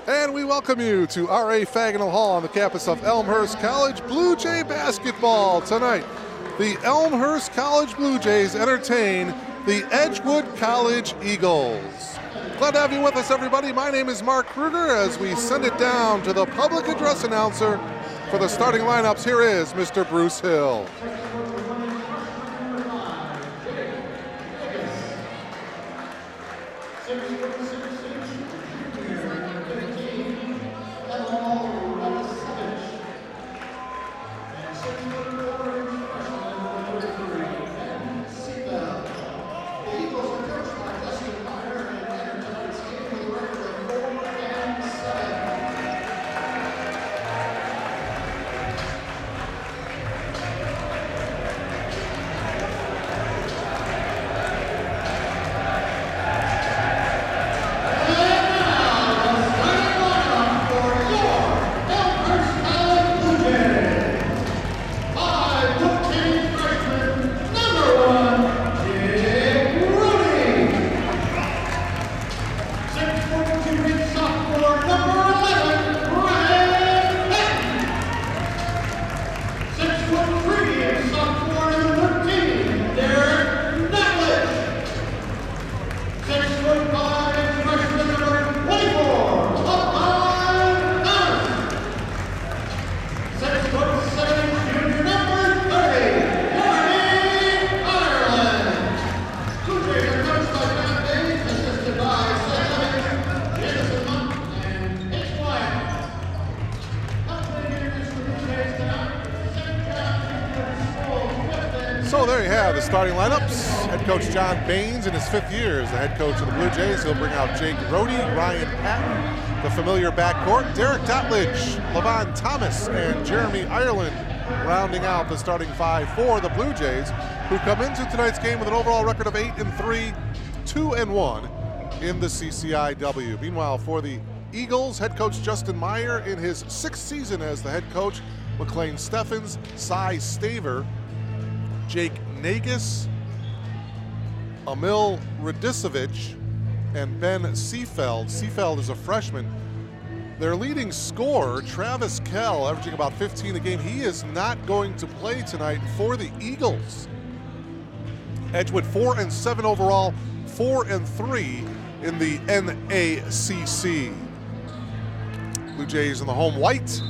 And we welcome you to R.A. Fagnall Hall on the campus of Elmhurst College Blue Jay basketball. Tonight, the Elmhurst College Blue Jays entertain the Edgewood College Eagles. Glad to have you with us, everybody. My name is Mark Kruger. As we send it down to the public address announcer for the starting lineups, here is Mr. Bruce Hill. So there you have the starting lineups. Head coach John Baines in his 5th year as the head coach of the Blue Jays. He'll bring out Jake Rohde, Ryan Patton, the familiar backcourt, Derek Dotledge, Levon Thomas, and Jeremy Ireland rounding out the starting 5 for the Blue Jays, who come into tonight's game with an overall record of 8-3, 2-1 in the CCIW. Meanwhile, for the Eagles, head coach Justin Meyer in his 6th season as the head coach, McLean Steffens, Cy Staver, Jake Nagus, Emil Radisevich, and Ben Seefeld. Seefeld is a freshman. Their leading scorer, Travis Kell, averaging about 15 a game. He is not going to play tonight for the Eagles. Edgewood 4-7 overall, 4-3 in the NACC. Blue Jays in the home white,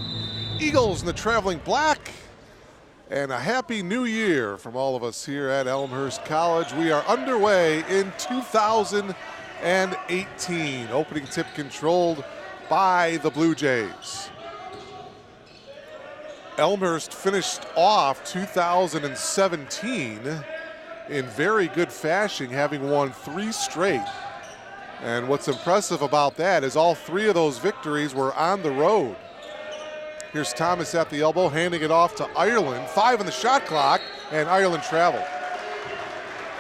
Eagles in the traveling black. And a happy new year from all of us here at Elmhurst College. We are underway in 2018. Opening tip controlled by the Blue Jays. Elmhurst finished off 2017 in very good fashion, having won 3 straight. And what's impressive about that is all 3 of those victories were on the road. Here's Thomas at the elbow, handing it off to Ireland. 5 on the shot clock, and Ireland traveled.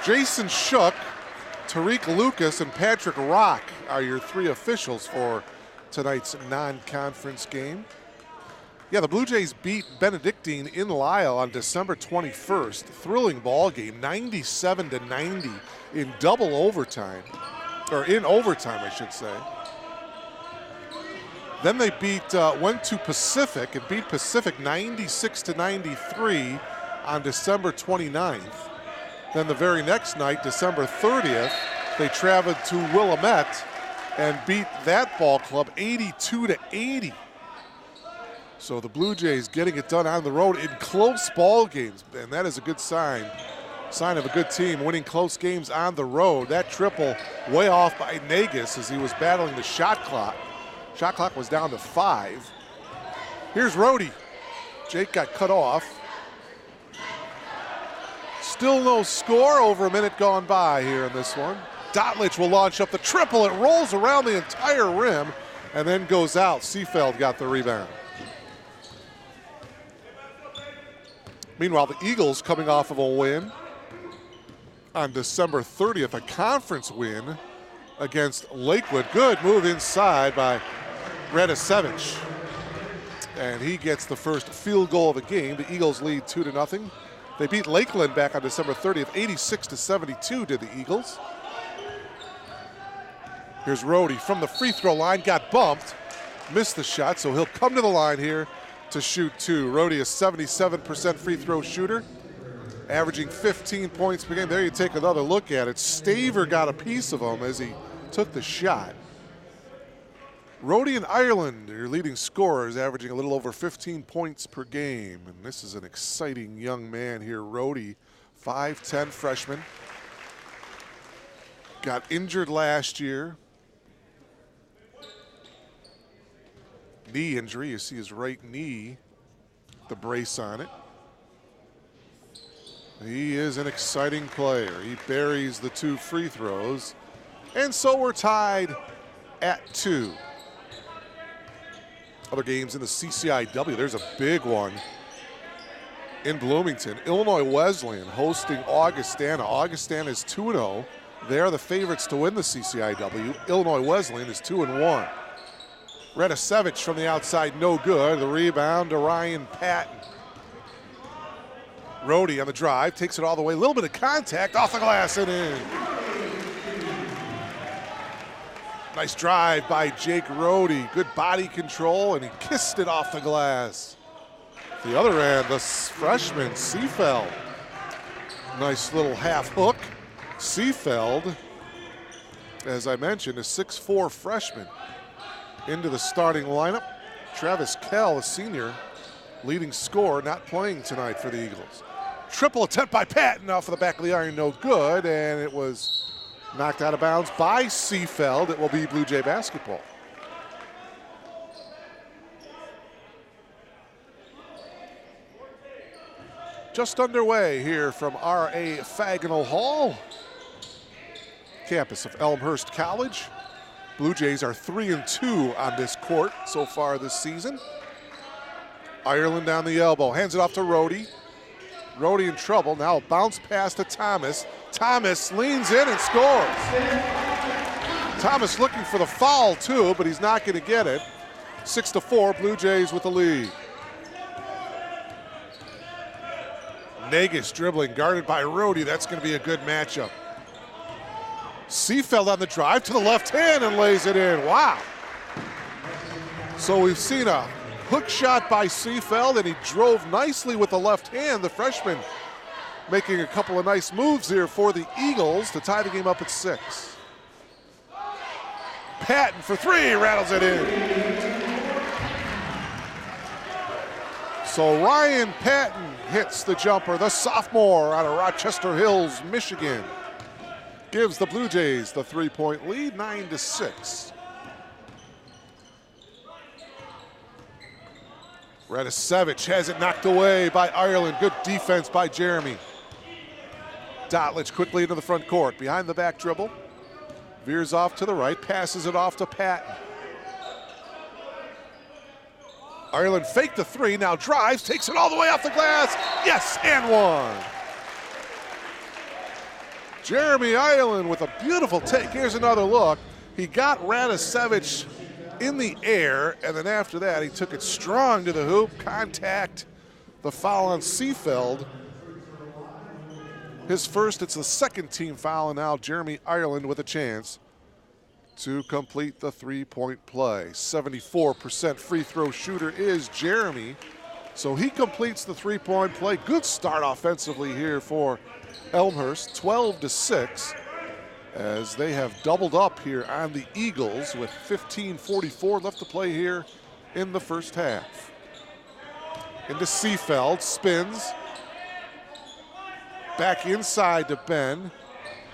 Jason Shook, Tariq Lucas, and Patrick Rock are your 3 officials for tonight's non-conference game. Yeah, the Blue Jays beat Benedictine in Lisle on December 21st. Thrilling ball game, 97-90 in double overtime, or in overtime, I should say. Then they went to Pacific and beat Pacific 96-93 on December 29th. Then the very next night, December 30th, they traveled to Willamette and beat that ball club 82-80. So the Blue Jays getting it done on the road in close ball games, and that is a good sign of a good team winning close games on the road. That triple way off by Nagus as he was battling the shot clock. Shot clock was down to 5. Here's Rohde. Jake got cut off. Still no score, over a minute gone by here in this one. Dotledge will launch up the triple. It rolls around the entire rim and then goes out. Seefeld got the rebound. Meanwhile, the Eagles coming off of a win on December 30th, a conference win against Lakewood. Good move inside by Radisevich. And he gets the first field goal of the game. The Eagles lead 2-0. They beat Lakeland back on December 30th, 86-72 did the Eagles. Here's Rohde from the free throw line, got bumped, missed the shot, so he'll come to the line here to shoot 2. Rhodey, a 77% free throw shooter, averaging 15 points per game. There you take another look at it. Staver got a piece of him as he took the shot. Rhodey and Ireland are your leading scorers, averaging a little over 15 points per game. And this is an exciting young man here. Rhodey, 5'10" freshman. Got injured last year. Knee injury, you see his right knee, the brace on it. He is an exciting player. He buries the 2 free throws. And so we're tied at 2. Other games in the CCIW, there's a big one in Bloomington. Illinois Wesleyan hosting Augustana. Augustana is 2-0. They're the favorites to win the CCIW. Illinois Wesleyan is 2-1. Radisevich from the outside, no good. The rebound to Ryan Patton. Rhodey on the drive, takes it all the way. A little bit of contact, off the glass and in. Nice drive by Jake Rhodey. Good body control, and he kissed it off the glass. The other end, the freshman, Seefeld. Nice little half hook. Seefeld, as I mentioned, a 6'4" freshman into the starting lineup. Travis Kell, a senior, leading scorer, not playing tonight for the Eagles. Triple attempt by Patton off of the back of the iron, no good, and it was knocked out of bounds by Seefeld. It will be Blue Jay basketball. Just underway here from R.A. Fagnall Hall, campus of Elmhurst College. Blue Jays are 3-2 on this court so far this season. Ireland down the elbow, hands it off to Rhodey. Rhodey in trouble, now a bounce pass to Thomas. Thomas leans in and scores. Thomas looking for the foul too, but he's not going to get it. 6-4, Blue Jays with the lead. Negus dribbling, guarded by Rhodey. That's going to be a good matchup. Seefeld on the drive to the left hand and lays it in. Wow. So we've seen a hook shot by Seefeld, and he drove nicely with the left hand. The freshman making a couple of nice moves here for the Eagles to tie the game up at 6. Patton for 3, rattles it in. So Ryan Patton hits the jumper, the sophomore out of Rochester Hills, Michigan. Gives the Blue Jays the 3-point lead, 9-6. Radisevich has it knocked away by Ireland. Good defense by Jeremy. Dotlich quickly into the front court. Behind the back dribble. Veers off to the right, passes it off to Patton. Ireland faked the 3, now drives, takes it all the way off the glass. Yes, and one. Jeremy Ireland with a beautiful take. Here's another look. He got Radisevich in the air, and then after that, he took it strong to the hoop. Contact, the foul on Seefeld. His first, it's the second team foul, and now Jeremy Ireland with a chance to complete the 3-point play. 74% free throw shooter is Jeremy, so he completes the 3-point play. Good start offensively here for Elmhurst, 12-6, as they have doubled up here on the Eagles with 15:44 left to play here in the first half. Into Seefeld, spins, back inside to Ben,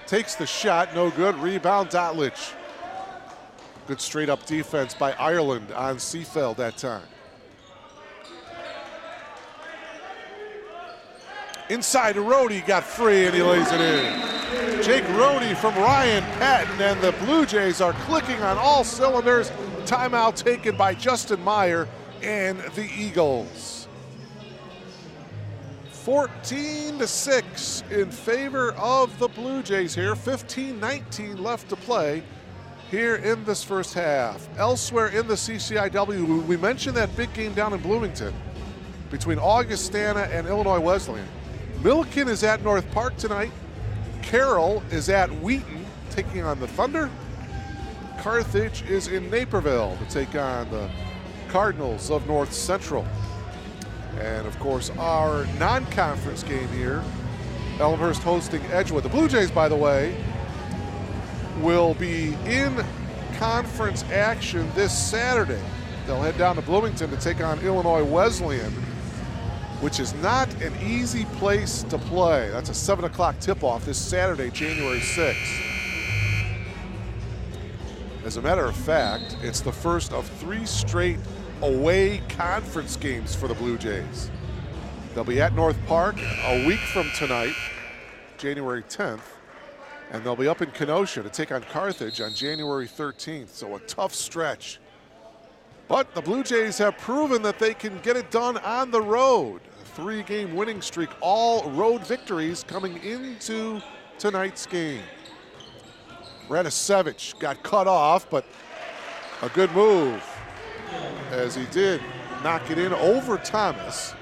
takes the shot, no good, rebound Dotlich. Good straight up defense by Ireland on Seefeld that time. Inside to Rhodey, got free and he lays it in. Jake Rhodey from Ryan Patton, and the Blue Jays are clicking on all cylinders. Timeout taken by Justin Meyer and the Eagles. 14-6 in favor of the Blue Jays here. 15:19 left to play here in this first half. Elsewhere in the CCIW, we mentioned that big game down in Bloomington between Augustana and Illinois Wesleyan. Milliken is at North Park tonight. Carroll is at Wheaton taking on the Thunder. Carthage is in Naperville to take on the Cardinals of North Central. And of course, our non-conference game here, Elmhurst hosting Edgewood. The Blue Jays, by the way, will be in conference action this Saturday. They'll head down to Bloomington to take on Illinois Wesleyan, which is not an easy place to play. That's a 7 o'clock tip-off this Saturday, January 6th. As a matter of fact, it's the first of 3 straight away conference games for the Blue Jays. They'll be at North Park a week from tonight, January 10th, and they'll be up in Kenosha to take on Carthage on January 13th, so a tough stretch. But the Blue Jays have proven that they can get it done on the road. A 3-game winning streak, all road victories coming into tonight's game. Radisevich got cut off, but a good move as he did knock it in over Thomas.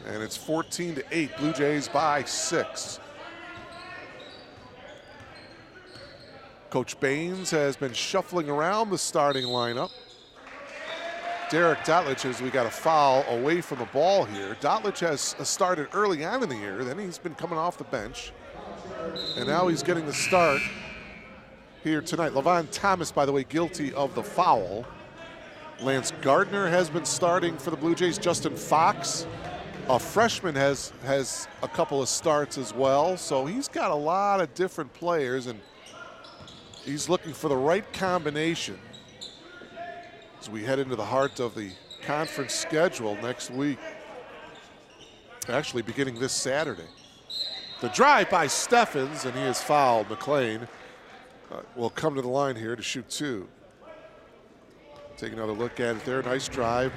And it's 14-8, Blue Jays by 6. Coach Baines has been shuffling around the starting lineup. Derek Dotlich, as we got a foul away from the ball here. Dotlich has started early on in the year, then he's been coming off the bench. And now he's getting the start here tonight. Levon Thomas, by the way, guilty of the foul. Lance Gardner has been starting for the Blue Jays. Justin Fox, a freshman, has a couple of starts as well. So he's got a lot of different players, and he's looking for the right combination as we head into the heart of the conference schedule next week. Actually beginning this Saturday. The drive by Steffens, and he is fouled. McLean will come to the line here to shoot 2. Take another look at it there. Nice drive.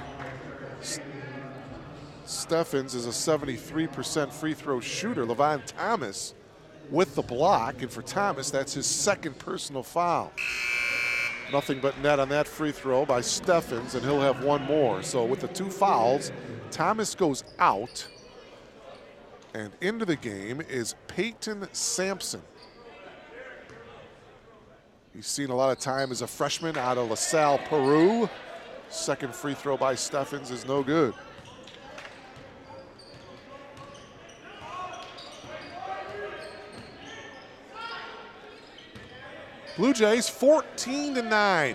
Steffens is a 73% free throw shooter. Levon Thomas with the block, and for Thomas, that's his 2nd personal foul. Nothing but net on that free throw by Steffens, and he'll have 1 more. So with the 2 fouls, Thomas goes out, and into the game is Peyton Sampson. He's seen a lot of time as a freshman out of LaSalle, Peru. 2nd free throw by Steffens is no good. Blue Jays 14-9,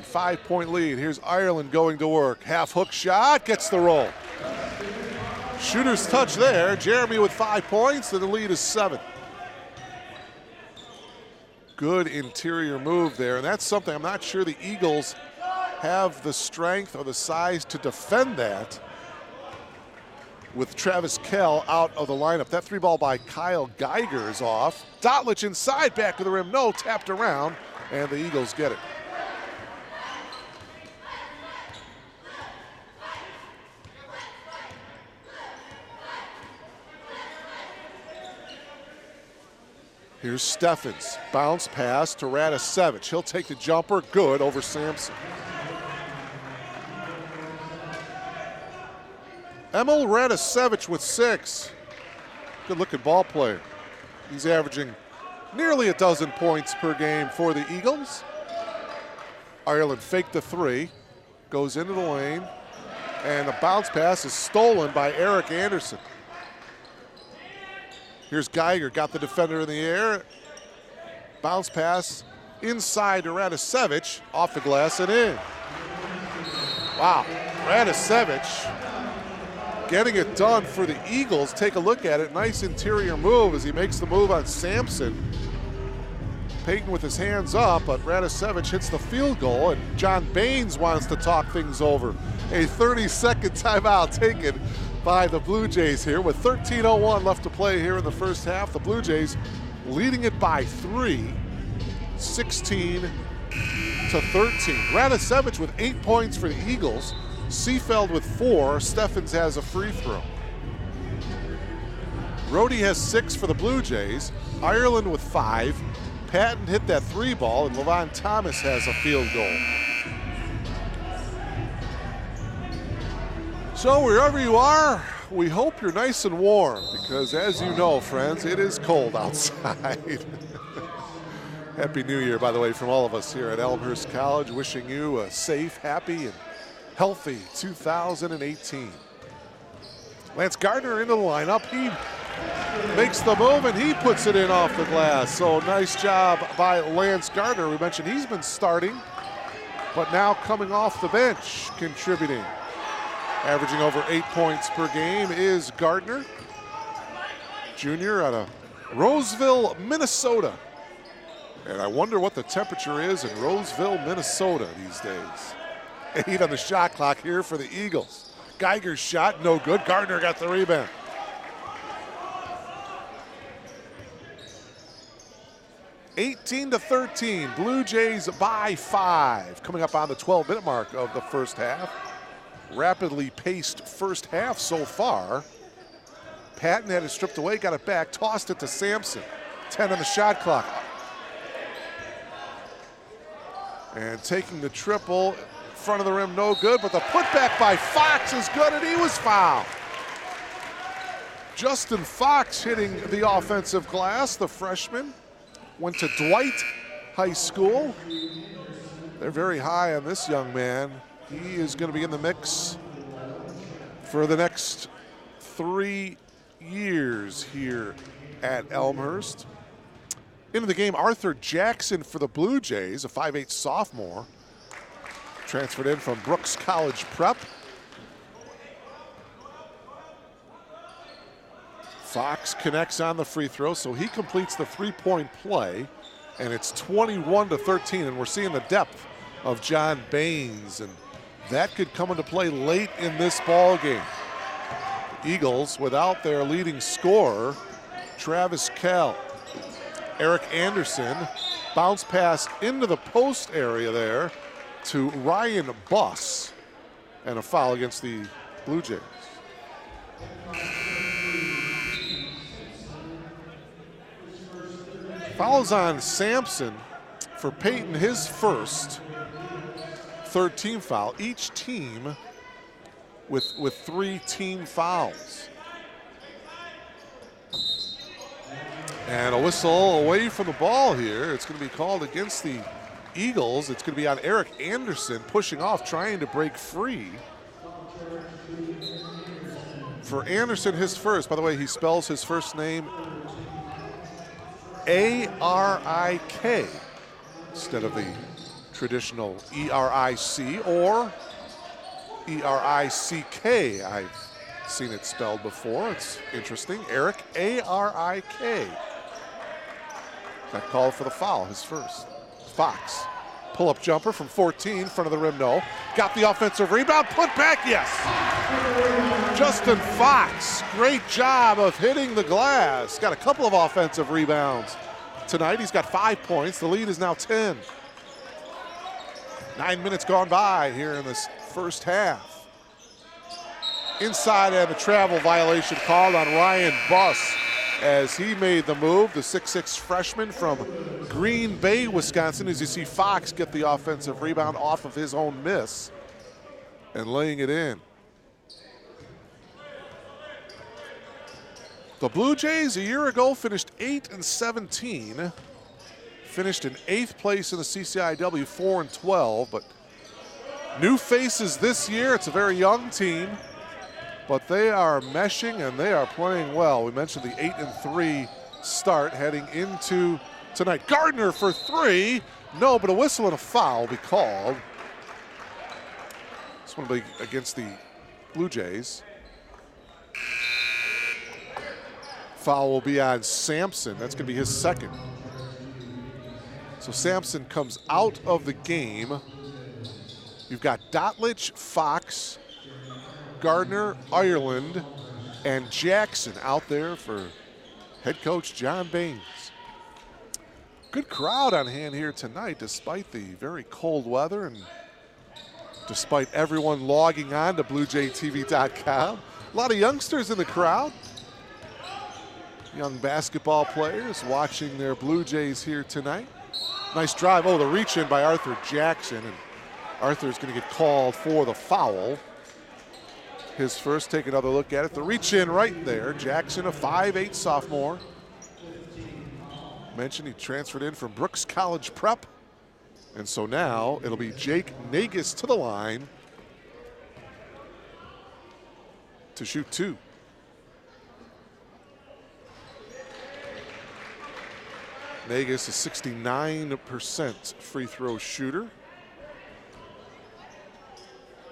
5-point lead. Here's Ireland going to work. Half hook shot, gets the roll. Shooter's touch there. Jeremy with 5 points, and the lead is 7. Good interior move there, and that's something I'm not sure the Eagles have the strength or the size to defend that with Travis Kell out of the lineup. That 3-ball by Kyle Geiger is off. Dotlich inside, back of the rim, no, tapped around, and the Eagles get it. Here's Steffens, bounce pass to Radisevich. He'll take the jumper, good, over Sampson. Emil Radisevich with 6. Good looking ball player. He's averaging nearly a dozen points per game for the Eagles. Ireland faked the 3, goes into the lane, and the bounce pass is stolen by Eric Anderson. Here's Geiger, got the defender in the air. Bounce pass inside to Radisevich, off the glass and in. Wow, Radisevich getting it done for the Eagles. Take a look at it, nice interior move as he makes the move on Sampson. Peyton with his hands up, but Radisevich hits the field goal, and John Baines wants to talk things over. A 30-second timeout taken by the Blue Jays here with 13:01 left to play here in the first half. The Blue Jays leading it by 3, 16-13. Radisevich with 8 points for the Eagles. Seefeld with 4. Steffens has a free throw. Rhodey has 6 for the Blue Jays. Ireland with 5. Patton hit that 3-ball, and Levon Thomas has a field goal. So wherever you are, we hope you're nice and warm, because as you know, friends, it is cold outside. Happy New Year, by the way, from all of us here at Elmhurst College. Wishing you a safe, happy, and healthy 2018. Lance Gardner into the lineup. He makes the move, and he puts it in off the glass. So nice job by Lance Gardner. We mentioned he's been starting, but now coming off the bench, contributing. Averaging over 8 points per game is Gardner, junior out of Roseville, Minnesota. And I wonder what the temperature is in Roseville, Minnesota these days. 8 on the shot clock here for the Eagles. Geiger's shot, no good. Gardner got the rebound. (18-13), Blue Jays by 5. Coming up on the 12-minute mark of the first half. Rapidly paced first half so far. Patton had it stripped away, got it back, tossed it to Sampson. 10 on the shot clock. And taking the triple, front of the rim, no good, but the putback by Fox is good, and he was fouled. Justin Fox hitting the offensive glass, the freshman. Went to Dwight High School. They're very high on this young man. He is going to be in the mix for the next 3 years here at Elmhurst. Into the game, Arthur Jackson for the Blue Jays, a 5'8" sophomore. Transferred in from Brooks College Prep. Fox connects on the free throw, so he completes the three-point play, and it's 21-13, and we're seeing the depth of John Baines, and that could come into play late in this ball game. Eagles without their leading scorer, Travis Kell. Eric Anderson, bounce pass into the post area there to Ryan Buss, and a foul against the Blue Jays. Fouls on Sampson for Peyton, his first, third team foul. Each team with 3 team fouls. And a whistle away from the ball here. It's going to be called against the Eagles. It's going to be on Eric Anderson pushing off, trying to break free. For Anderson, his first. By the way, he spells his first name A-R-I-K instead of the traditional E-R-I-C or E-R-I-C-K. I've seen it spelled before. It's interesting. Eric, A-R-I-K. That call for the foul, his first. Fox, pull-up jumper from 14, front of the rim, no. Got the offensive rebound, put back, yes. Justin Fox, great job of hitting the glass. Got a couple of offensive rebounds tonight. He's got 5 points. The lead is now 10. 9 minutes gone by here in this first half. Inside, and a travel violation called on Ryan Buss as he made the move, the 6'6" freshman from Green Bay, Wisconsin. As you see Fox get the offensive rebound off of his own miss and laying it in. The Blue Jays a year ago finished 8-17, finished in 8th place in the CCIW, 4-12, but new faces this year. It's a very young team, but they are meshing and they are playing well. We mentioned the 8-3 start heading into tonight. Gardner for 3, no, but a whistle and a foul will be called. This one will be against the Blue Jays. Foul will be on Sampson. That's going to be his second. So Sampson comes out of the game. You've got Dotlich, Fox, Gardner, Ireland, and Jackson out there for head coach John Baines. Good crowd on hand here tonight despite the very cold weather and despite everyone logging on to BlueJayTV.com. A lot of youngsters in the crowd. Young basketball players watching their Blue Jays here tonight. Nice drive. Oh, the reach in by Arthur Jackson. And Arthur's going to get called for the foul. His first, take another look at it. The reach in right there. Jackson, a 5'8" sophomore. Mentioned he transferred in from Brooks College Prep. And so now it'll be Jake Nagus to the line to shoot 2. Nagus is 69% free throw shooter.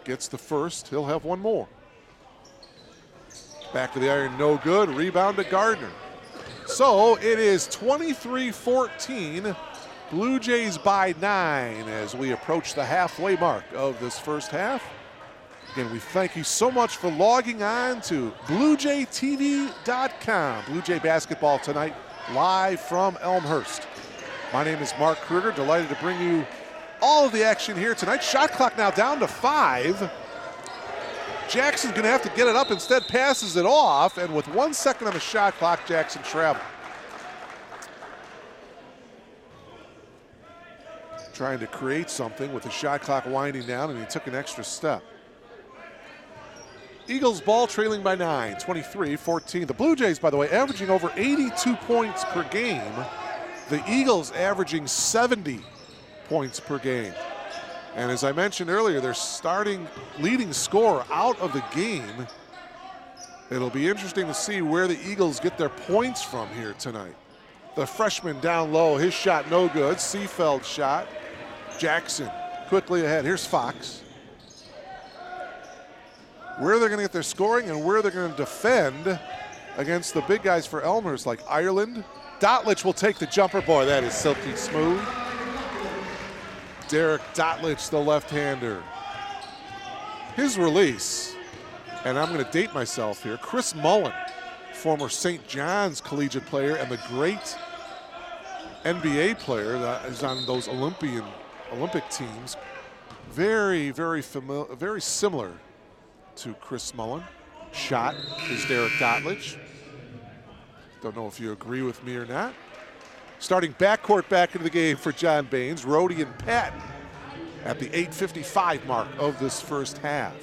Gets the first, he'll have one more. Back to the iron, no good. Rebound to Gardner. So it is 23-14. Blue Jays by 9 as we approach the halfway mark of this first half. Again, we thank you so much for logging on to BlueJayTV.com. Blue Jay basketball tonight, live from Elmhurst. My name is Mark Kruger, delighted to bring you all of the action here tonight. Shot clock now down to 5. Jackson's going to have to get it up, instead passes it off, and with 1 second on the shot clock, Jackson traveled. Trying to create something with the shot clock winding down, and he took an extra step. Eagles ball trailing by 9, 23-14. The Blue Jays, by the way, averaging over 82 points per game. The Eagles averaging 70 points per game. And as I mentioned earlier, their starting leading scorer out of the game. It'll be interesting to see where the Eagles get their points from here tonight. The freshman down low, his shot no good. Seefeld's shot. Jackson quickly ahead. Here's Fox. Where they're going to get their scoring and where they're going to defend against the big guys for Elmhurst, like Ireland. Dotlich will take the jumper. Boy, that is silky smooth. Derek Dotlich, the left-hander. His release, and I'm going to date myself here, Chris Mullen, former St. John's collegiate player and the great NBA player that is on those Olympic teams. Very, very familiar, very similar to Chris Mullen. Shot is Derek Dotlich. Don't know if you agree with me or not. Starting backcourt back into the game for John Baines, Rhodey and Patton at the 8:55 mark of this first half.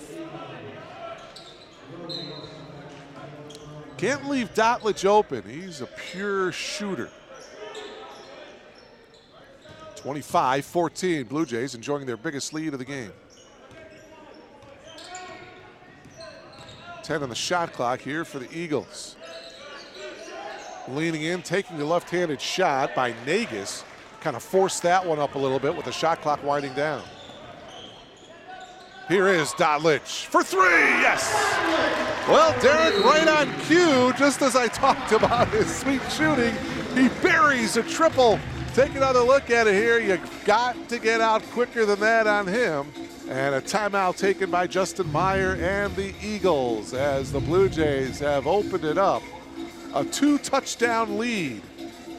Can't leave Dotlich open. He's a pure shooter. 25-14, Blue Jays enjoying their biggest lead of the game. 10 on the shot clock here for the Eagles. Leaning in, taking the left-handed shot by Nagus. Kind of forced that one up a little bit with the shot clock winding down. Here is Dotlich for 3, yes! Well, Derek right on cue, just as I talked about his sweet shooting. He buries a triple. Take another look at it here. You got to get out quicker than that on him. And a timeout taken by Justin Meyer and the Eagles as the Blue Jays have opened it up. A 2-touchdown lead,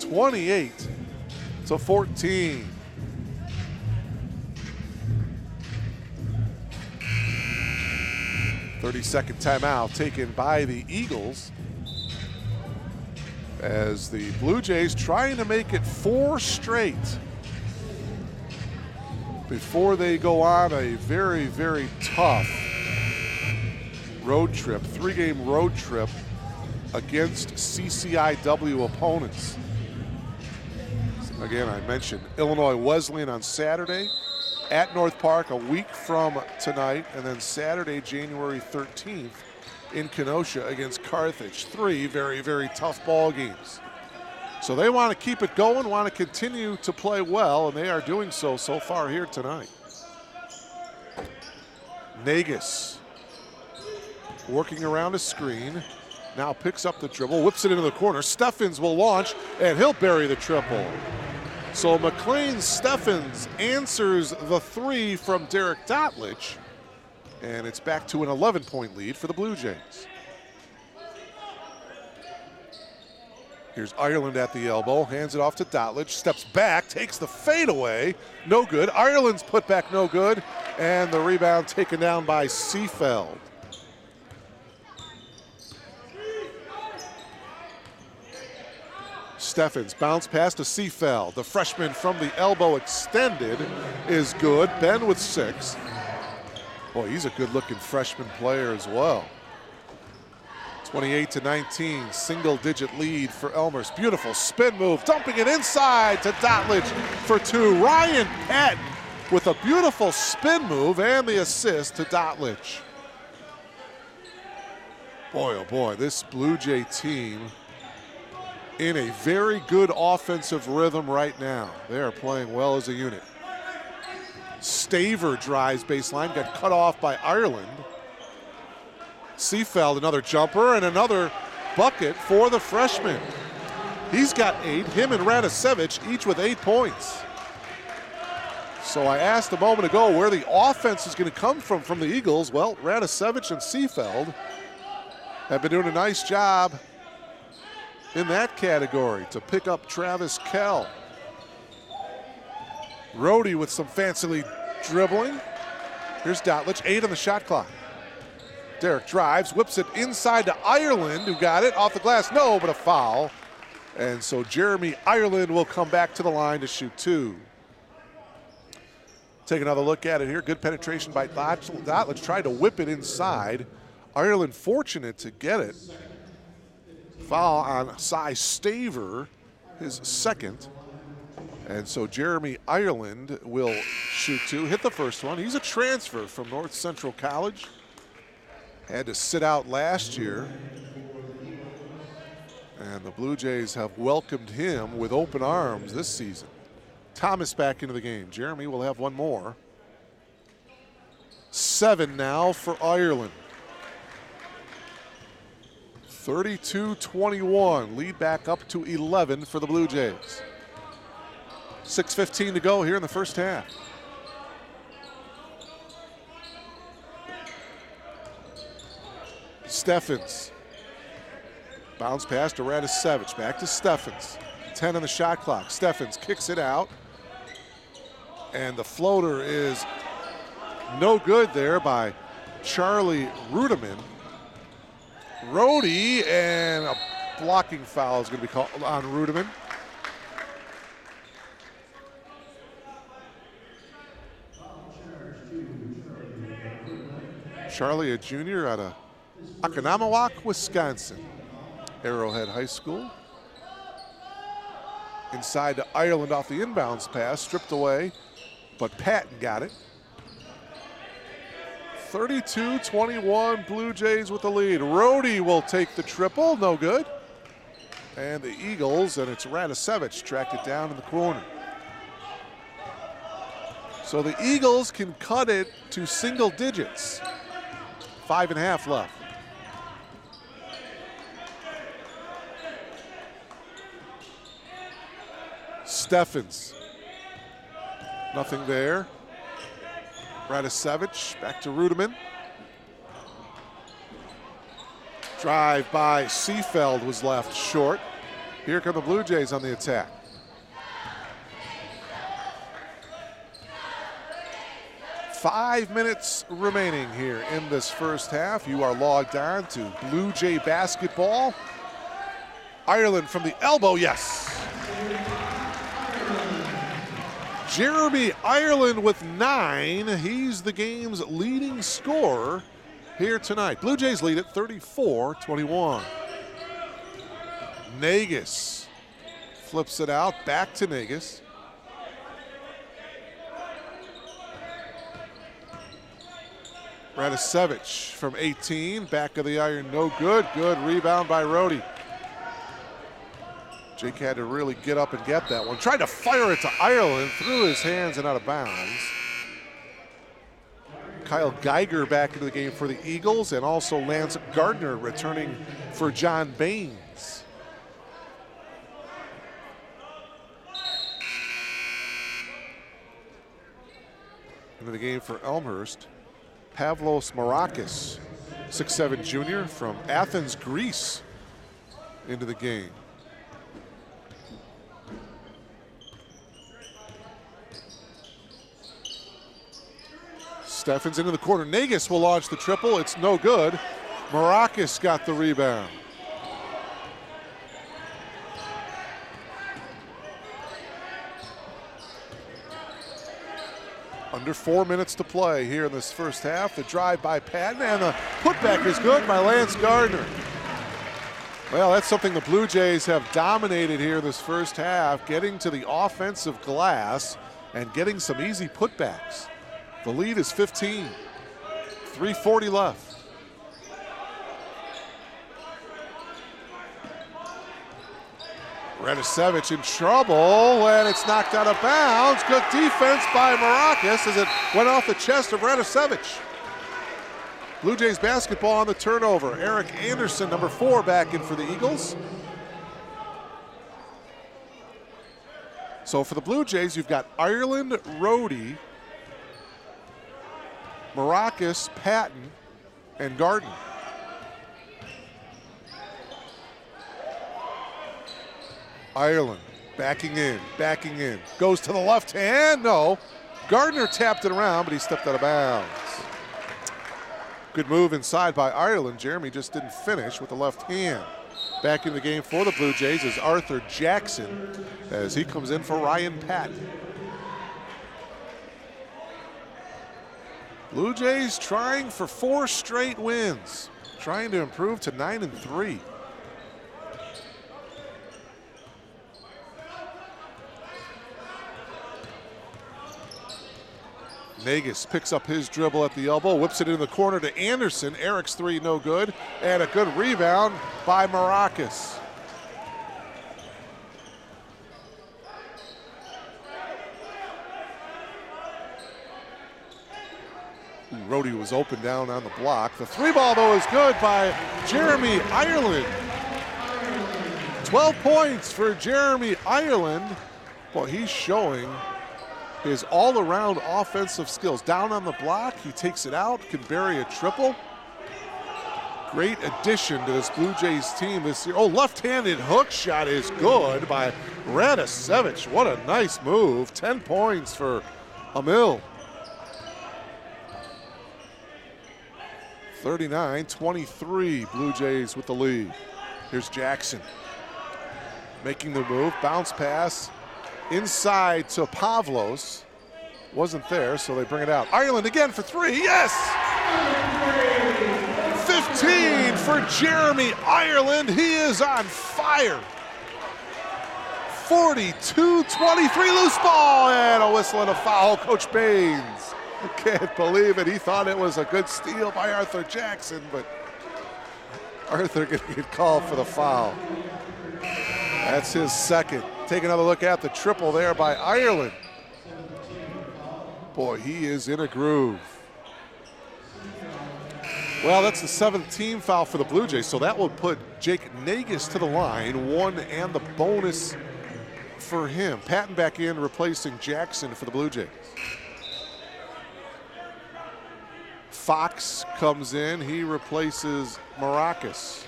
28-14. Thirty-second timeout taken by the Eagles as the Blue Jays trying to make it 4 straight before they go on a very, very tough road trip, 3-game road trip against CCIW opponents. Again, I mentioned Illinois Wesleyan on Saturday, at North Park a week from tonight, and then Saturday, January 13th in Kenosha against Carthage. 3 very, very tough ball games. So they want to keep it going, want to continue to play well, and they are doing so far here tonight. Nagus working around a screen. Now picks up the dribble, whips it into the corner. Steffens will launch, and he'll bury the triple. So McLean Steffens answers the 3 from Derek Dotlich, and it's back to an 11-point lead for the Blue Jays. Here's Ireland at the elbow, hands it off to Dotlich, steps back, takes the fadeaway, no good. Ireland's put back no good, and the rebound taken down by Seefeld. Steffens bounce pass to Seefeld. The freshman from the elbow extended is good. Ben with 6. Boy, he's a good-looking freshman player as well. 28-19, single-digit lead for Elmhurst. Beautiful spin move, dumping it inside to Dotledge for two. Ryan Patton with a beautiful spin move and the assist to Dotledge. Boy, oh boy, this Blue Jay team in a very good offensive rhythm right now. They are playing well as a unit. Staver drives baseline, got cut off by Ireland. Seefeld, another jumper and another bucket for the freshman. He's got 8, him and Radisevich each with 8 points. So I asked a moment ago where the offense is going to come from the Eagles. Well, Radisevich and Seefeld have been doing a nice job in that category to pick up Travis Kell. Rhodey with some fancily dribbling. Here's Dotledge, 8 on the shot clock. Derek drives, whips it inside to Ireland, who got it off the glass. No, but a foul. And so Jeremy Ireland will come back to the line to shoot 2. Take another look at it here. Good penetration by Dotledge. Tried to whip it inside. Ireland fortunate to get it. Foul on Cy Staver, his second. And so Jeremy Ireland will shoot 2. Hit the first one. He's a transfer from North Central College. Had to sit out last year. And the Blue Jays have welcomed him with open arms this season. Thomas back into the game. Jeremy will have one more. 7 now for Ireland. 32-21. Lead back up to 11 for the Blue Jays. 6:15 to go here in the first half. Steffens. Bounce pass to Radisevich. Back to Steffens. 10 on the shot clock. Steffens kicks it out. And the floater is no good there by Charlie Rudeman. Rhodey, and a blocking foul is going to be called on Rudeman. Charlie, a junior out of Oconomowoc, Wisconsin. Arrowhead High School. Inside to Ireland off the inbounds pass, stripped away, but Patton got it. 32-21, Blue Jays with the lead. Rhodey will take the triple, no good. And the Eagles, and it's Radisevich, tracked it down in the corner. So the Eagles can cut it to single digits. 5.5 left. Steffens. Nothing there. Radisevich back to Rudeman. Drive by Seefeld was left short. Here come the Blue Jays on the attack. Five minutes remaining here in this first half. You are logged on to Blue Jay basketball. Ireland from the elbow, yes. Jeremy Ireland with 9. He's the game's leading scorer here tonight. Blue Jays lead at 34-21. Nagus flips it out, back to Nagus. Radisevich from 18, back of the iron, no good. Good rebound by Rhodey. Jake had to really get up and get that one. Tried to fire it to Ireland, through his hands and out of bounds. Kyle Geiger back into the game for the Eagles, and also Lance Gardner returning for John Baines. Into the game for Elmhurst, Pavlos Marakis, 6'7" junior from Athens, Greece, into the game. Steffens into the corner. Nagus will launch the triple. It's no good. Marakis got the rebound. Under 4 minutes to play here in this first half. The drive by Patton, and the putback is good by Lance Gardner. Well, that's something the Blue Jays have dominated here this first half, getting to the offensive glass and getting some easy putbacks. The lead is 15, 3:40 left. Radosevich in trouble, and it's knocked out of bounds. Good defense by Maracas as it went off the chest of Radosevich. Blue Jays basketball on the turnover. Eric Anderson, number 4, back in for the Eagles. So for the Blue Jays, you've got Ireland, Rohde, Maracas, Patton, and Garden. Ireland backing in, goes to the left hand, no. Gardner tapped it around, but he stepped out of bounds. Good move inside by Ireland. Jeremy just didn't finish with the left hand. Back in the game for the Blue Jays is Arthur Jackson as he comes in for Ryan Patton. Blue Jays trying for 4 straight wins, trying to improve to 9-3. Negus picks up his dribble at the elbow, whips it in the corner to Anderson. Eric's 3 no good, and a good rebound by Maracas. Rohde was open down on the block. The 3 ball, though, is good by Jeremy Ireland. 12 points for Jeremy Ireland. Boy, he's showing his all-around offensive skills. Down on the block, he takes it out, can bury a triple. Great addition to this Blue Jays team this year. Oh, left-handed hook shot is good by Radosevich. What a nice move. 10 points for Emil. 39-23, Blue Jays with the lead. Here's Jackson making the move, bounce pass inside to Pavlos. Wasn't there, so they bring it out. Ireland again for 3, yes! 15 for Jeremy Ireland. He is on fire. 42-23, loose ball, and a whistle and a foul. Coach Baines can't believe it. He thought it was a good steal by Arthur Jackson, but Arthur gonna get called for the foul. That's his second. Take another look at the triple there by Ireland. Boy, he is in a groove. Well, that's the 7th team foul for the Blue Jays, so that will put Jake Negus to the line, 1 and the bonus for him. Patton back in, replacing Jackson for the Blue Jays. Fox comes in, he replaces Maracas.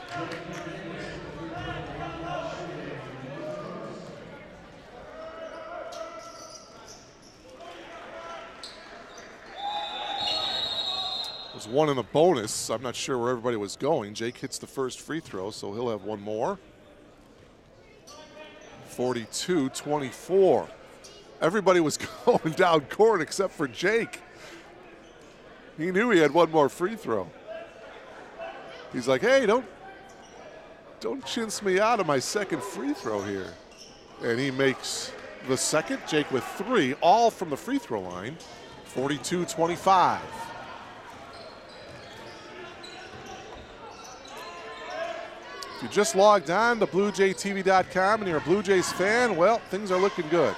There's 1 in the bonus. I'm not sure where everybody was going. Jake hits the first free throw, so he'll have 1 more. 42-24. Everybody was going down court except for Jake. He knew he had 1 more free throw. He's like, hey, don't chintz me out of my second free throw here. And he makes the second. Jake with 3, all from the free throw line. 42-25. If you just logged on to BlueJayTV.com and you're a Blue Jays fan, well, things are looking good.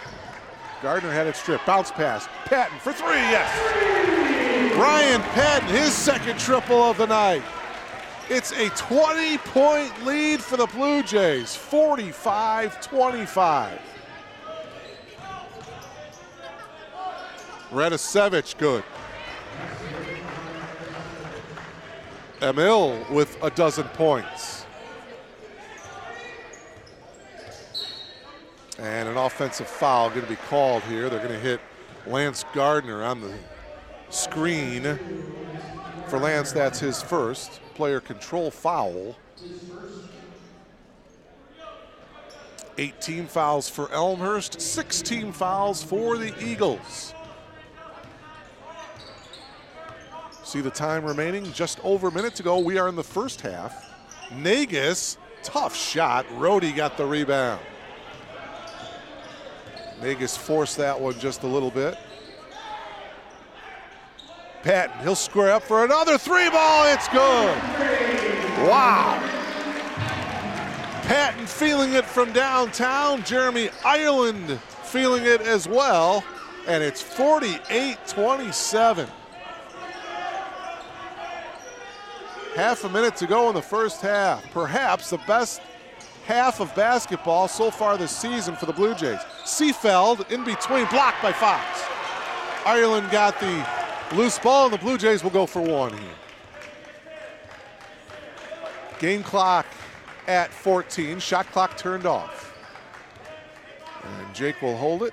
Gardner had it stripped. Bounce pass. Patton for 3, yes! Ryan Patton, his second triple of the night. It's a 20-point lead for the Blue Jays, 45-25. Radosevich, good. Emil with a dozen points. And an offensive foul going to be called here. They're going to hit Lance Gardner on the screen. For Lance, that's his first player control foul. 8 team fouls for Elmhurst, 6 team fouls for the Eagles. See the time remaining, just over a minute to go. We are in the first half. Negus Tough shot. Rhodey got the rebound. Vegas forced that one just a little bit. Patton, he'll square up for another three ball. It's good. Wow. Patton feeling it from downtown. Jeremy Ireland feeling it as well. And it's 48-27. Half a minute to go in the first half. Perhaps the best half of basketball so far this season for the Blue Jays. Seefeld in between, blocked by Fox. Ireland got the loose ball, and the Blue Jays will go for one here. Game clock at 14, shot clock turned off. And Jake will hold it.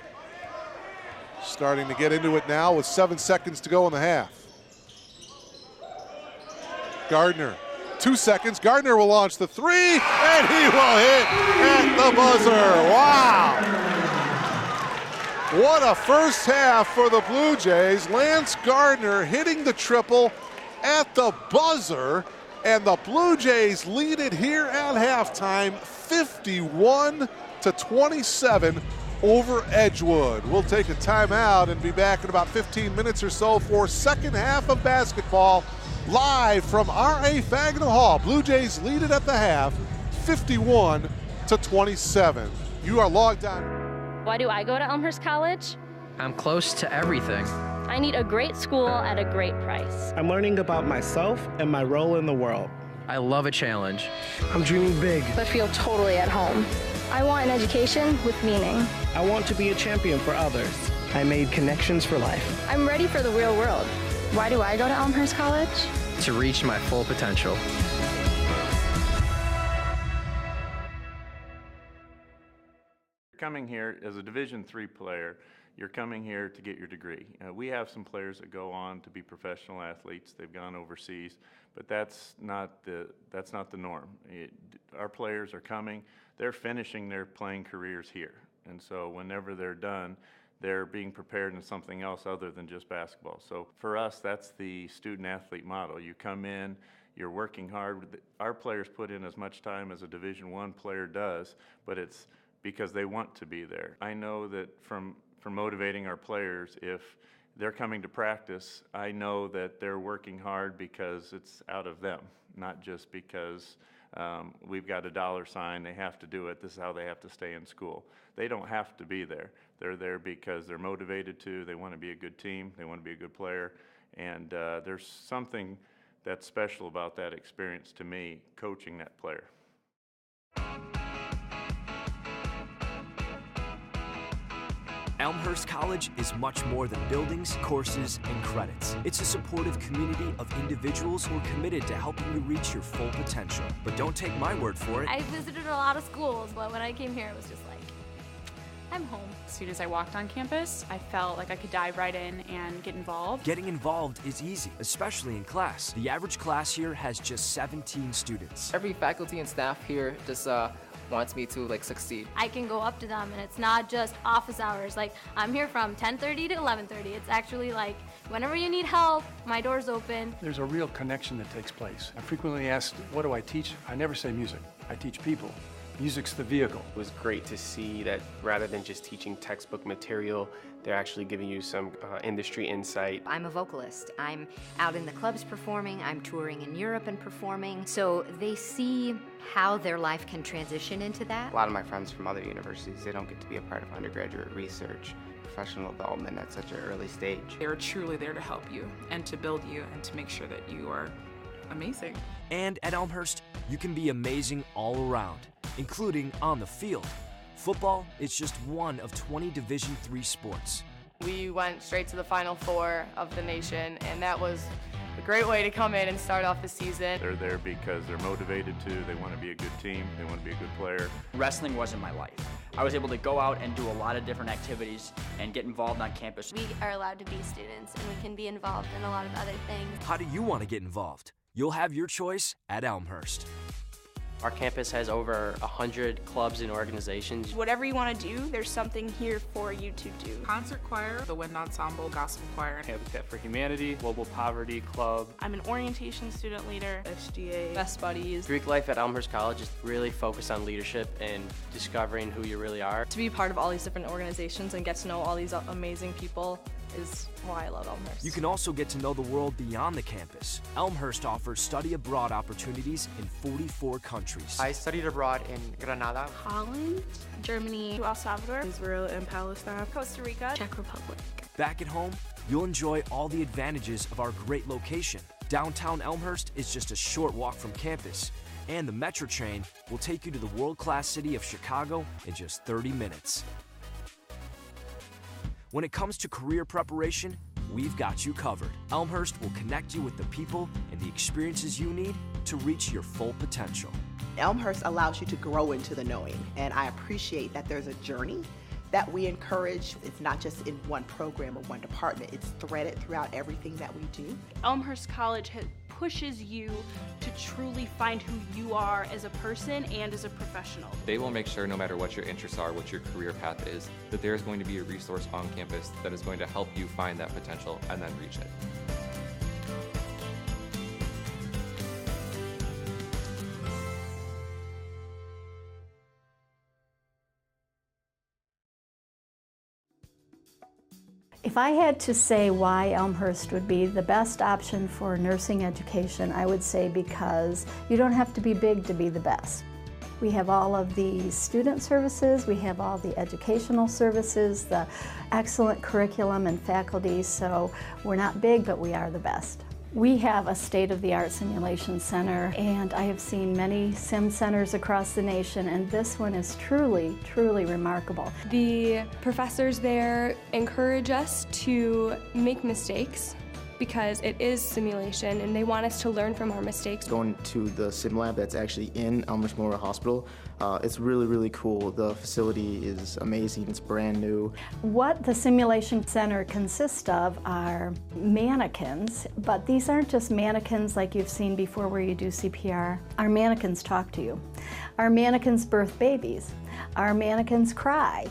Starting to get into it now with 7 seconds to go in the half. Gardner, 2 seconds. Gardner will launch the three, and he will hit at the buzzer. Wow. What a first half for the Blue Jays. Lance Gardner hitting the triple at the buzzer, and the Blue Jays lead it here at halftime, 51-27 over Edgewood. We'll take a timeout and be back in about 15 minutes or so for second half of basketball. Live from R.A. Fagnall Hall. Blue Jays lead it at the half, 51-27. You are logged on. Why do I go to Elmhurst College? I'm close to everything. I need a great school at a great price. I'm learning about myself and my role in the world. I love a challenge. I'm dreaming big. But feel totally at home. I want an education with meaning. I want to be a champion for others. I made connections for life. I'm ready for the real world. Why do I go to Elmhurst College? To reach my full potential. Coming here as a Division III player, you're coming here to get your degree. We have some players that go on to be professional athletes. They've gone overseas, but that's not the norm. Our players are coming, they're finishing their playing careers here. And so whenever they're done, they're being prepared in something else other than just basketball. So for us, that's the student-athlete model. You come in, you're working hard. Our players put in as much time as a Division I player does, but it's because they want to be there. I know that from motivating our players, if they're coming to practice, I know that they're working hard because it's out of them, not just because we've got a dollar sign, they have to do it, this is how they have to stay in school. They don't have to be there. They're there because they're motivated to, they want to be a good team, they want to be a good player, and there's something that's special about that experience to me, coaching that player. Elmhurst College is much more than buildings, courses, and credits. It's a supportive community of individuals who are committed to helping you reach your full potential. But don't take my word for it. I visited a lot of schools, but when I came here, it was just like, I'm home. As soon as I walked on campus, I felt like I could dive right in and get involved. Getting involved is easy, especially in class. The average class here has just 17 students. Every faculty and staff here just wants me to succeed. I can go up to them, and it's not just office hours. Like, I'm here from 10:30 to 11:30. It's actually like, whenever you need help, my door's open. There's a real connection that takes place. I'm frequently asked, what do I teach? I never say music. I teach people. Music's the vehicle. It was great to see that rather than just teaching textbook material, they're actually giving you some industry insight. I'm a vocalist. I'm out in the clubs performing. I'm touring in Europe and performing. So they see how their life can transition into that. A lot of my friends from other universities, they don't get to be a part of undergraduate research, professional development at such an early stage. They're truly there to help you and to build you and to make sure that you are amazing. And at Elmhurst, you can be amazing all around, including on the field. Football is just one of 20 Division III sports. We went straight to the Final Four of the nation, and that was a great way to come in and start off the season. They're there because they're motivated to, they want to be a good team, they want to be a good player. Wrestling wasn't my life. I was able to go out and do a lot of different activities and get involved on campus. We are allowed to be students, and we can be involved in a lot of other things. How do you want to get involved? You'll have your choice at Elmhurst. Our campus has over 100 clubs and organizations. Whatever you want to do, there's something here for you to do. Concert choir, the wind ensemble, gospel choir, Habitat for Humanity, Global Poverty Club. I'm an orientation student leader, SGA, Best Buddies. Greek life at Elmhurst College is really focused on leadership and discovering who you really are. To be part of all these different organizations and get to know all these amazing people is why I love Elmhurst. You can also get to know the world beyond the campus. Elmhurst offers study abroad opportunities in 44 countries. I studied abroad in Granada, Holland, Germany, El Salvador, Israel and Palestine, Costa Rica, Czech Republic. Back at home, you'll enjoy all the advantages of our great location. Downtown Elmhurst is just a short walk from campus, and the Metro train will take you to the world-class city of Chicago in just 30 minutes. When it comes to career preparation, we've got you covered. Elmhurst will connect you with the people and the experiences you need to reach your full potential. Elmhurst allows you to grow into the knowing, and I appreciate that there's a journey that we encourage. It's not just in one program or one department, it's threaded throughout everything that we do. Elmhurst College pushes you to truly find who you are as a person and as a professional. They will make sure, no matter what your interests are, what your career path is, that there is going to be a resource on campus that is going to help you find that potential and then reach it. If I had to say why Elmhurst would be the best option for nursing education, I would say because you don't have to be big to be the best. We have all of the student services, we have all the educational services, the excellent curriculum and faculty, so we're not big, but we are the best. We have a state-of-the-art simulation center, and I have seen many sim centers across the nation, and this one is truly, truly remarkable. The professors there encourage us to make mistakes because it is simulation, and they want us to learn from our mistakes. Going to the sim lab that's actually in Elmhurst Memorial Hospital, it's really, really cool. The facility is amazing, it's brand new. What the simulation center consists of are mannequins, but these aren't just mannequins like you've seen before where you do CPR. Our mannequins talk to you. Our mannequins birth babies. Our mannequins cry.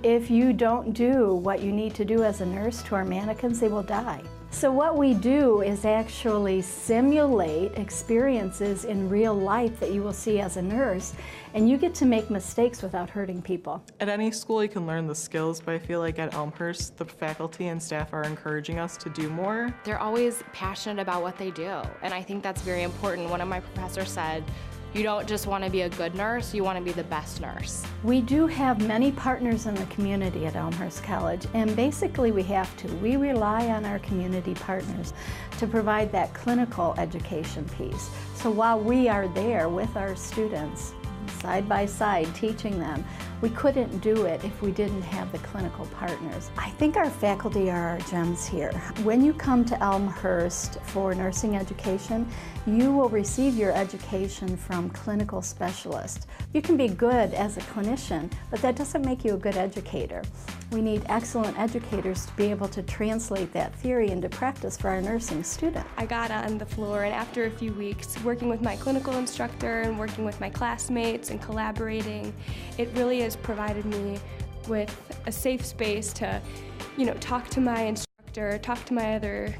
If you don't do what you need to do as a nurse to our mannequins, they will die. So what we do is actually simulate experiences in real life that you will see as a nurse, and you get to make mistakes without hurting people. At any school you can learn the skills, but I feel like at Elmhurst, the faculty and staff are encouraging us to do more. They're always passionate about what they do, and I think that's very important. One of my professors said, you don't just want to be a good nurse, you want to be the best nurse. We do have many partners in the community at Elmhurst College, and basically we have to. We rely on our community partners to provide that clinical education piece. So while we are there with our students, side by side, teaching them, we couldn't do it if we didn't have the clinical partners. I think our faculty are our gems here. When you come to Elmhurst for nursing education, you will receive your education from clinical specialists. You can be good as a clinician, but that doesn't make you a good educator. We need excellent educators to be able to translate that theory into practice for our nursing students. I got on the floor, and after a few weeks working with my clinical instructor and working with my classmates and collaborating, it really has provided me with a safe space to, talk to my instructor, talk to my other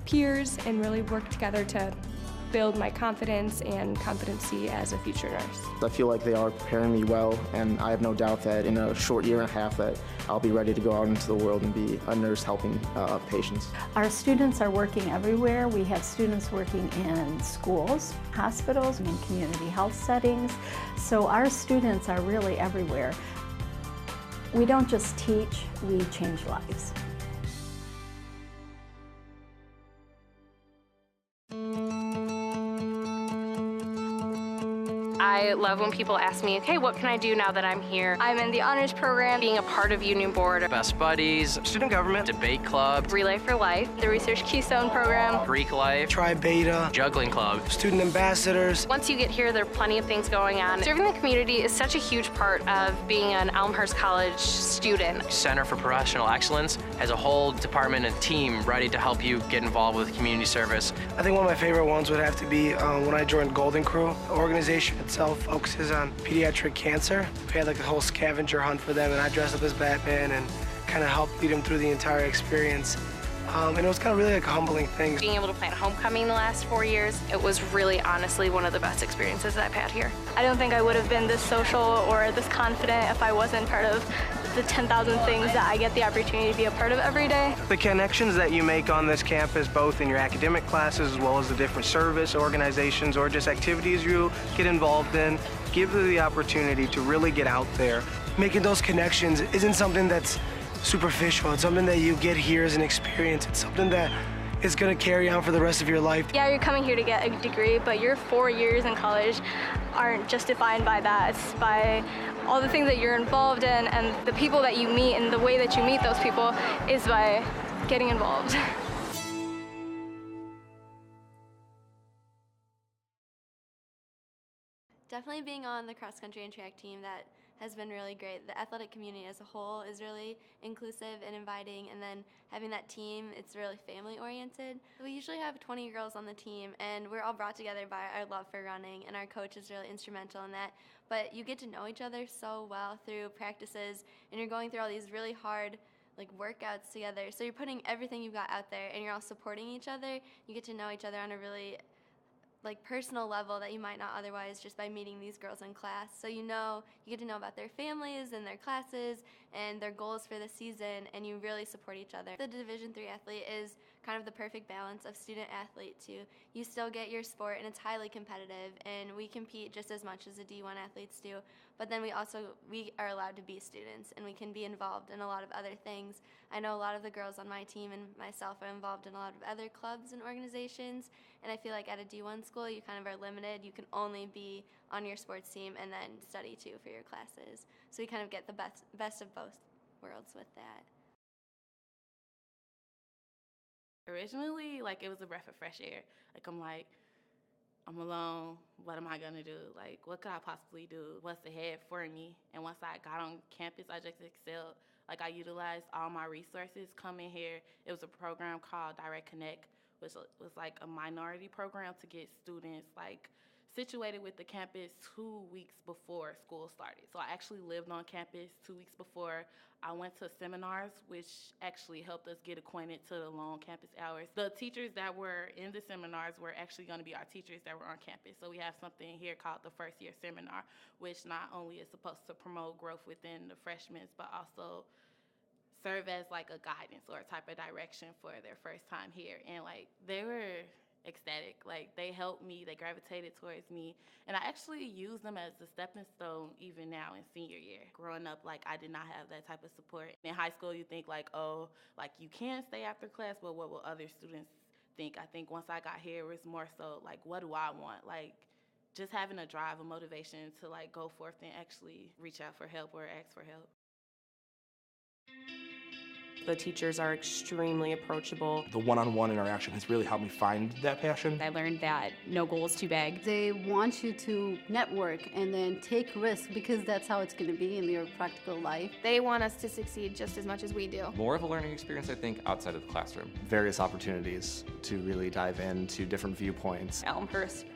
peers, and really work together to build my confidence and competency as a future nurse. I feel like they are preparing me well, and I have no doubt that in a short year and a half that I'll be ready to go out into the world and be a nurse helping patients. Our students are working everywhere. We have students working in schools, hospitals, and in community health settings. So our students are really everywhere. We don't just teach, we change lives. I love when people ask me, okay, what can I do now that I'm here? I'm in the honors program, being a part of Union Board, Best Buddies, Student Government, Debate Club, Relay for Life, the Research Keystone Program, Greek Life, Tri Beta, Juggling Club, Student Ambassadors. Once you get here, there are plenty of things going on. Serving the community is such a huge part of being an Elmhurst College student. Center for Professional Excellence has a whole department and team ready to help you get involved with community service. I think one of my favorite ones would have to be when I joined Golden Crew organization. It's itself focuses on pediatric cancer. We had like a whole scavenger hunt for them, and I dressed up as Batman and kind of helped lead them through the entire experience. And it was kind of really like a humbling thing. Being able to plan homecoming the last 4 years, it was really honestly one of the best experiences that I've had here. I don't think I would have been this social or this confident if I wasn't part of the 10,000 things that I get the opportunity to be a part of every day. The connections that you make on this campus, both in your academic classes as well as the different service organizations or just activities you get involved in, give you the opportunity to really get out there. Making those connections isn't something that's superficial. It's something that you get here as an experience. It's something that is going to carry on for the rest of your life. Yeah, you're coming here to get a degree, but your 4 years in college aren't just defined by that. It's by all the things that you're involved in and the people that you meet, and the way that you meet those people is by getting involved. Definitely being on the cross country and track team, that has been really great. The athletic community as a whole is really inclusive and inviting, and then having that team, it's really family oriented. We usually have 20 girls on the team, and we're all brought together by our love for running, and our coach is really instrumental in that. But you get to know each other so well through practices, and you're going through all these really hard workouts together. So you're putting everything you've got out there, and you're all supporting each other. You get to know each other on a really personal level that you might not otherwise just by meeting these girls in class. So you get to know about their families and their classes and their goals for the season, and you really support each other. The Division III athlete is kind of the perfect balance of student athlete too. You still get your sport, and it's highly competitive, and we compete just as much as the D1 athletes do, but then we are allowed to be students, and we can be involved in a lot of other things. I know a lot of the girls on my team and myself are involved in a lot of other clubs and organizations, and I feel like at a D1 school you kind of are limited. You can only be on your sports team and then study too for your classes. So you kind of get the best of both worlds with that. Originally, it was a breath of fresh air. I'm alone. What am I gonna do? What could I possibly do? What's ahead for me? And once I got on campus, I just excelled. I utilized all my resources coming here. It was a program called Direct Connect, which was a minority program to get students situated with the campus 2 weeks before school started. So I actually lived on campus 2 weeks before. I went to seminars, which actually helped us get acquainted to the long campus hours. The teachers that were in the seminars were actually going to be our teachers that were on campus. So we have something here called the first year seminar, which not only is supposed to promote growth within the freshmen, but also serve as a guidance or a type of direction for their first time here. And they were ecstatic. They helped me, they gravitated towards me, and I actually use them as a stepping stone even now in senior year. Growing up, I did not have that type of support. In high school, you think you can stay after class, but what will other students think? I think once I got here, it was more so what do I want? Just having a drive, a motivation to go forth and actually reach out for help or ask for help. The teachers are extremely approachable. The one-on-one interaction has really helped me find that passion. I learned that no goal is too big. They want you to network and then take risks, because that's how it's going to be in your practical life. They want us to succeed just as much as we do. More of a learning experience, I think, outside of the classroom. Various opportunities to really dive into different viewpoints. Elmhurst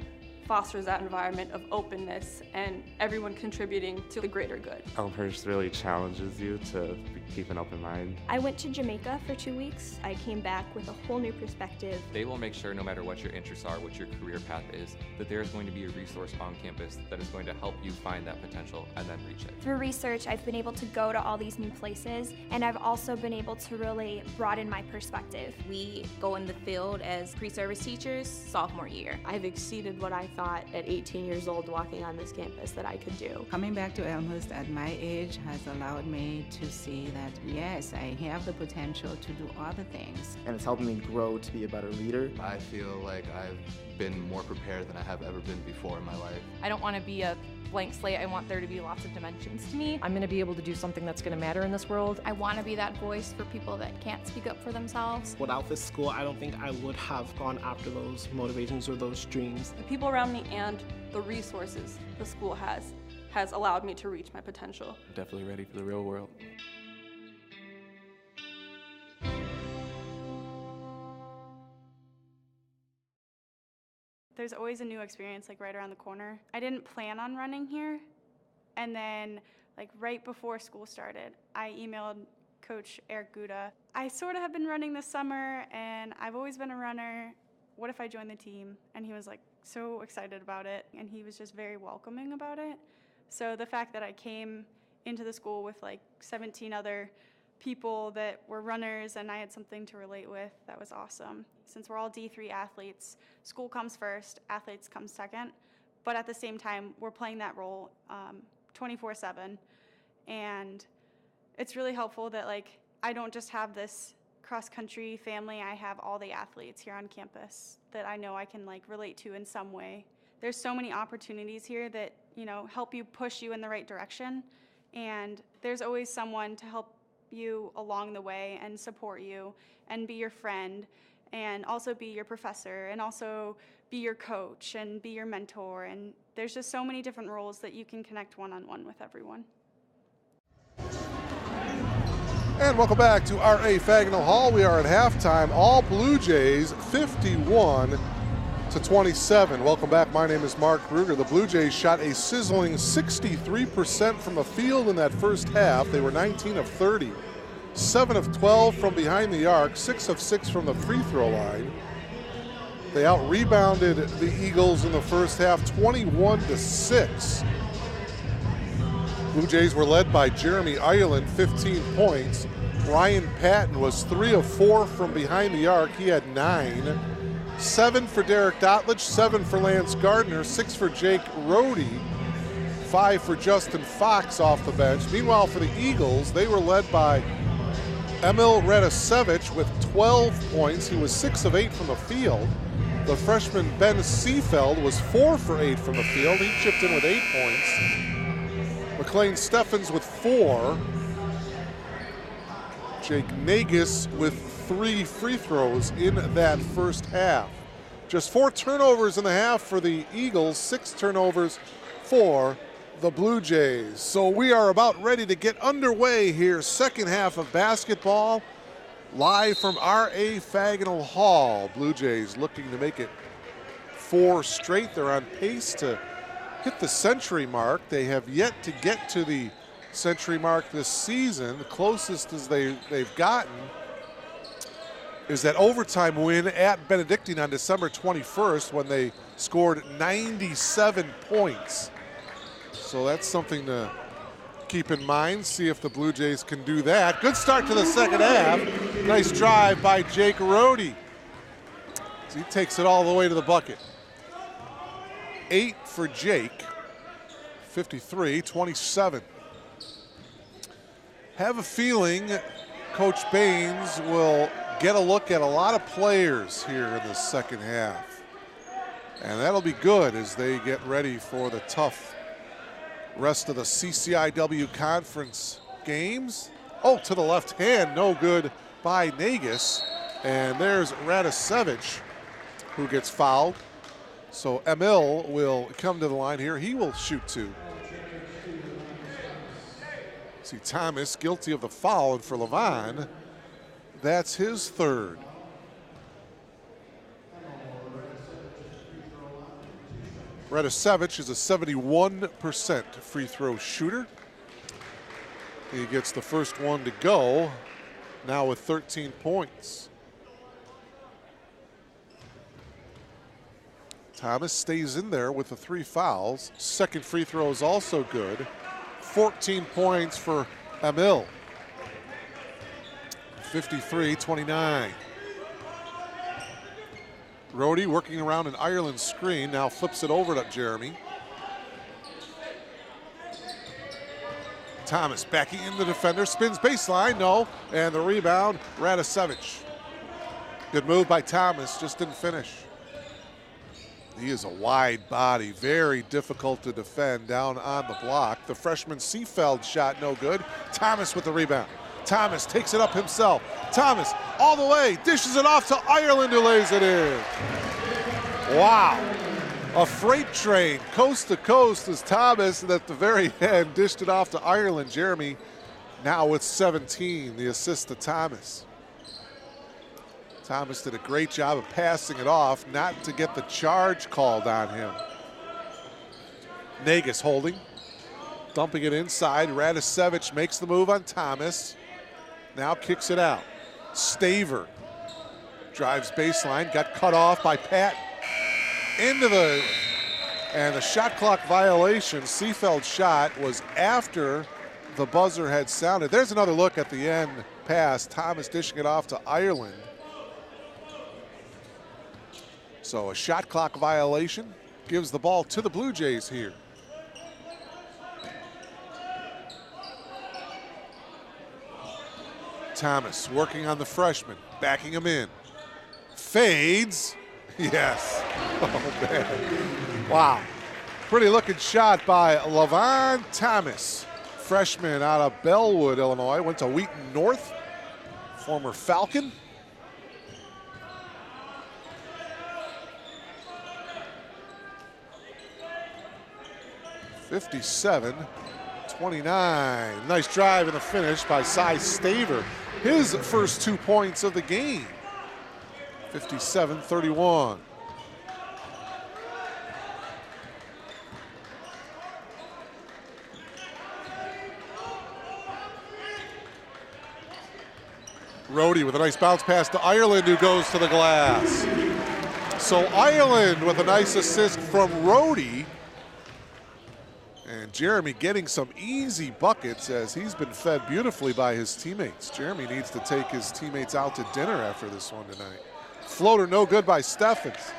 fosters that environment of openness and everyone contributing to the greater good. Elmhurst really challenges you to keep an open mind. I went to Jamaica for 2 weeks. I came back with a whole new perspective. They will make sure no matter what your interests are, what your career path is, that there is going to be a resource on campus that is going to help you find that potential and then reach it. Through research, I've been able to go to all these new places, and I've also been able to really broaden my perspective. We go in the field as pre-service teachers sophomore year. I've exceeded what I thought at 18 years old walking on this campus that I could do. Coming back to Elmhurst at my age has allowed me to see that, yes, I have the potential to do other things. And it's helped me grow to be a better leader. I feel like I've been more prepared than I have ever been before in my life. I don't want to be a blank slate. I want there to be lots of dimensions to me. I'm going to be able to do something that's going to matter in this world. I want to be that voice for people that can't speak up for themselves. Without this school, I don't think I would have gone after those motivations or those dreams. The people around me and the resources the school has allowed me to reach my potential. Definitely ready for the real world. there's always a new experience like right around the corner. I didn't plan on running here, and then like right before school started, I emailed Coach Eric Guda. I sort of have been running this summer, and I've always been a runner. What if I joined the team? And he was like so excited about it, and he was just very welcoming about it. So the fact that I came into the school with like 17 other people that were runners and I had something to relate with, that was awesome. Since we're all D3 athletes, school comes first, athletes come second, but at the same time, we're playing that role 24/7. And it's really helpful that like I don't just have this cross-country family, I have all the athletes here on campus that I know I can like relate to in some way. There's so many opportunities here that, you know, help you push you in the right direction, and there's always someone to help you along the way and support you and be your friend and also be your professor and also be your coach and be your mentor, and there's just so many different roles that you can connect one-on-one with everyone. And welcome back to RA Fagnall Hall. We are at halftime. All Blue Jays 51-27. Welcome back. My name is Mark Kruger. The Blue Jays shot a sizzling 63% from the field in that first half. They were 19 of 30, 7 of 12 from behind the arc, 6 of 6 from the free throw line. They out-rebounded the Eagles in the first half 21-6. Blue Jays were led by Jeremy Ireland, 15 points. Ryan Patton was 3 of 4 from behind the arc. He had 9. 7 for Derek Dotledge, 7 for Lance Gardner, 6 for Jake Rohde, 5 for Justin Fox off the bench. Meanwhile, for the Eagles, they were led by Emil Radosevich with 12 points. He was 6 of 8 from the field. The freshman Ben Seefeld was 4 for 8 from the field. He chipped in with 8 points. McLean Steffens with 4. Jake Nagus with 3 free throws in that first half. Just 4 turnovers in the half for the Eagles, 6 turnovers for the Blue Jays. So we are about ready to get underway here. Second half of basketball, live from RA Fagnall Hall. Blue Jays looking to make it 4 straight. They're on pace to hit the century mark. They have yet to get to the century mark this season. The closest as they've gotten is that overtime win at Benedictine on December 21st when they scored 97 points. So that's something to keep in mind, see if the Blue Jays can do that. Good start to the second half. Nice drive by Jake Rohde. So he takes it all the way to the bucket. 8 for Jake, 53-27. Have a feeling Coach Baines will get a look at a lot of players here in the second half. And that'll be good as they get ready for the tough rest of the CCIW conference games. Oh, to the left hand, no good by Nagus. And there's Radosevich who gets fouled. So Emil will come to the line here. He will shoot 2. See Thomas guilty of the foul, and for Levon, that's his 3rd. Radosevich is a 71% free throw shooter. He gets the first one to go, now with 13 points. Thomas stays in there with the 3 fouls. Second free throw is also good. 14 points for Emil. 53-29. Rohde working around an Ireland screen, now flips it over to Jeremy. Thomas backing in the defender, spins baseline, no, and the rebound, Radosevich. Good move by Thomas, just didn't finish. He is a wide body, very difficult to defend down on the block. The freshman Seefeld shot no good. Thomas with the rebound. Thomas takes it up himself. Thomas all the way, dishes it off to Ireland, who lays it in. Wow. A freight train, coast to coast, as Thomas at the very end dished it off to Ireland. Jeremy now with 17, the assist to Thomas. Thomas did a great job of passing it off, not to get the charge called on him. Nagus holding, dumping it inside. Radisevich makes the move on Thomas. Now kicks it out. Staver drives baseline, got cut off by Pat. And the shot clock violation. Seefeld's shot was after the buzzer had sounded. There's another look at the end pass. Thomas dishing it off to Ireland. So a shot clock violation gives the ball to the Blue Jays here. Thomas working on the freshman, backing him in. Fades. Yes. Oh, man. Wow. Pretty looking shot by Levon Thomas, freshman out of Bellwood, Illinois. Went to Wheaton North, former Falcon. (57-29). Nice drive and a finish by Cy Staver. His first 2 points of the game. 57-31. Rhodey with a nice bounce pass to Ireland, who goes to the glass. So Ireland with a nice assist from Rhodey. And Jeremy getting some easy buckets as he's been fed beautifully by his teammates. Jeremy needs to take his teammates out to dinner after this one tonight. Floater no good by Steffens.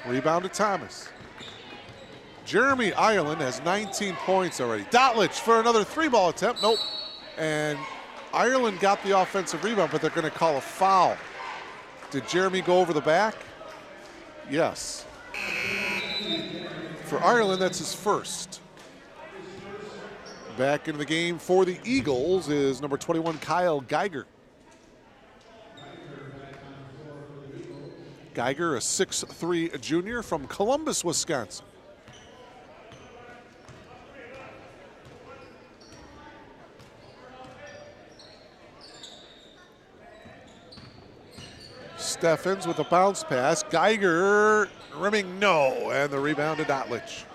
Rebound to Thomas. Jeremy Ireland has 19 points already. Dotlich for another 3-ball attempt. Nope. And Ireland got the offensive rebound, but they're going to call a foul. Did Jeremy go over the back? Yes. For Ireland, that's his first. Back into the game for the Eagles is number 21, Kyle Geiger. Geiger, a 6'3" junior from Columbus, Wisconsin. Steffens with a bounce pass. Geiger rimming no, and the rebound to Dotlich.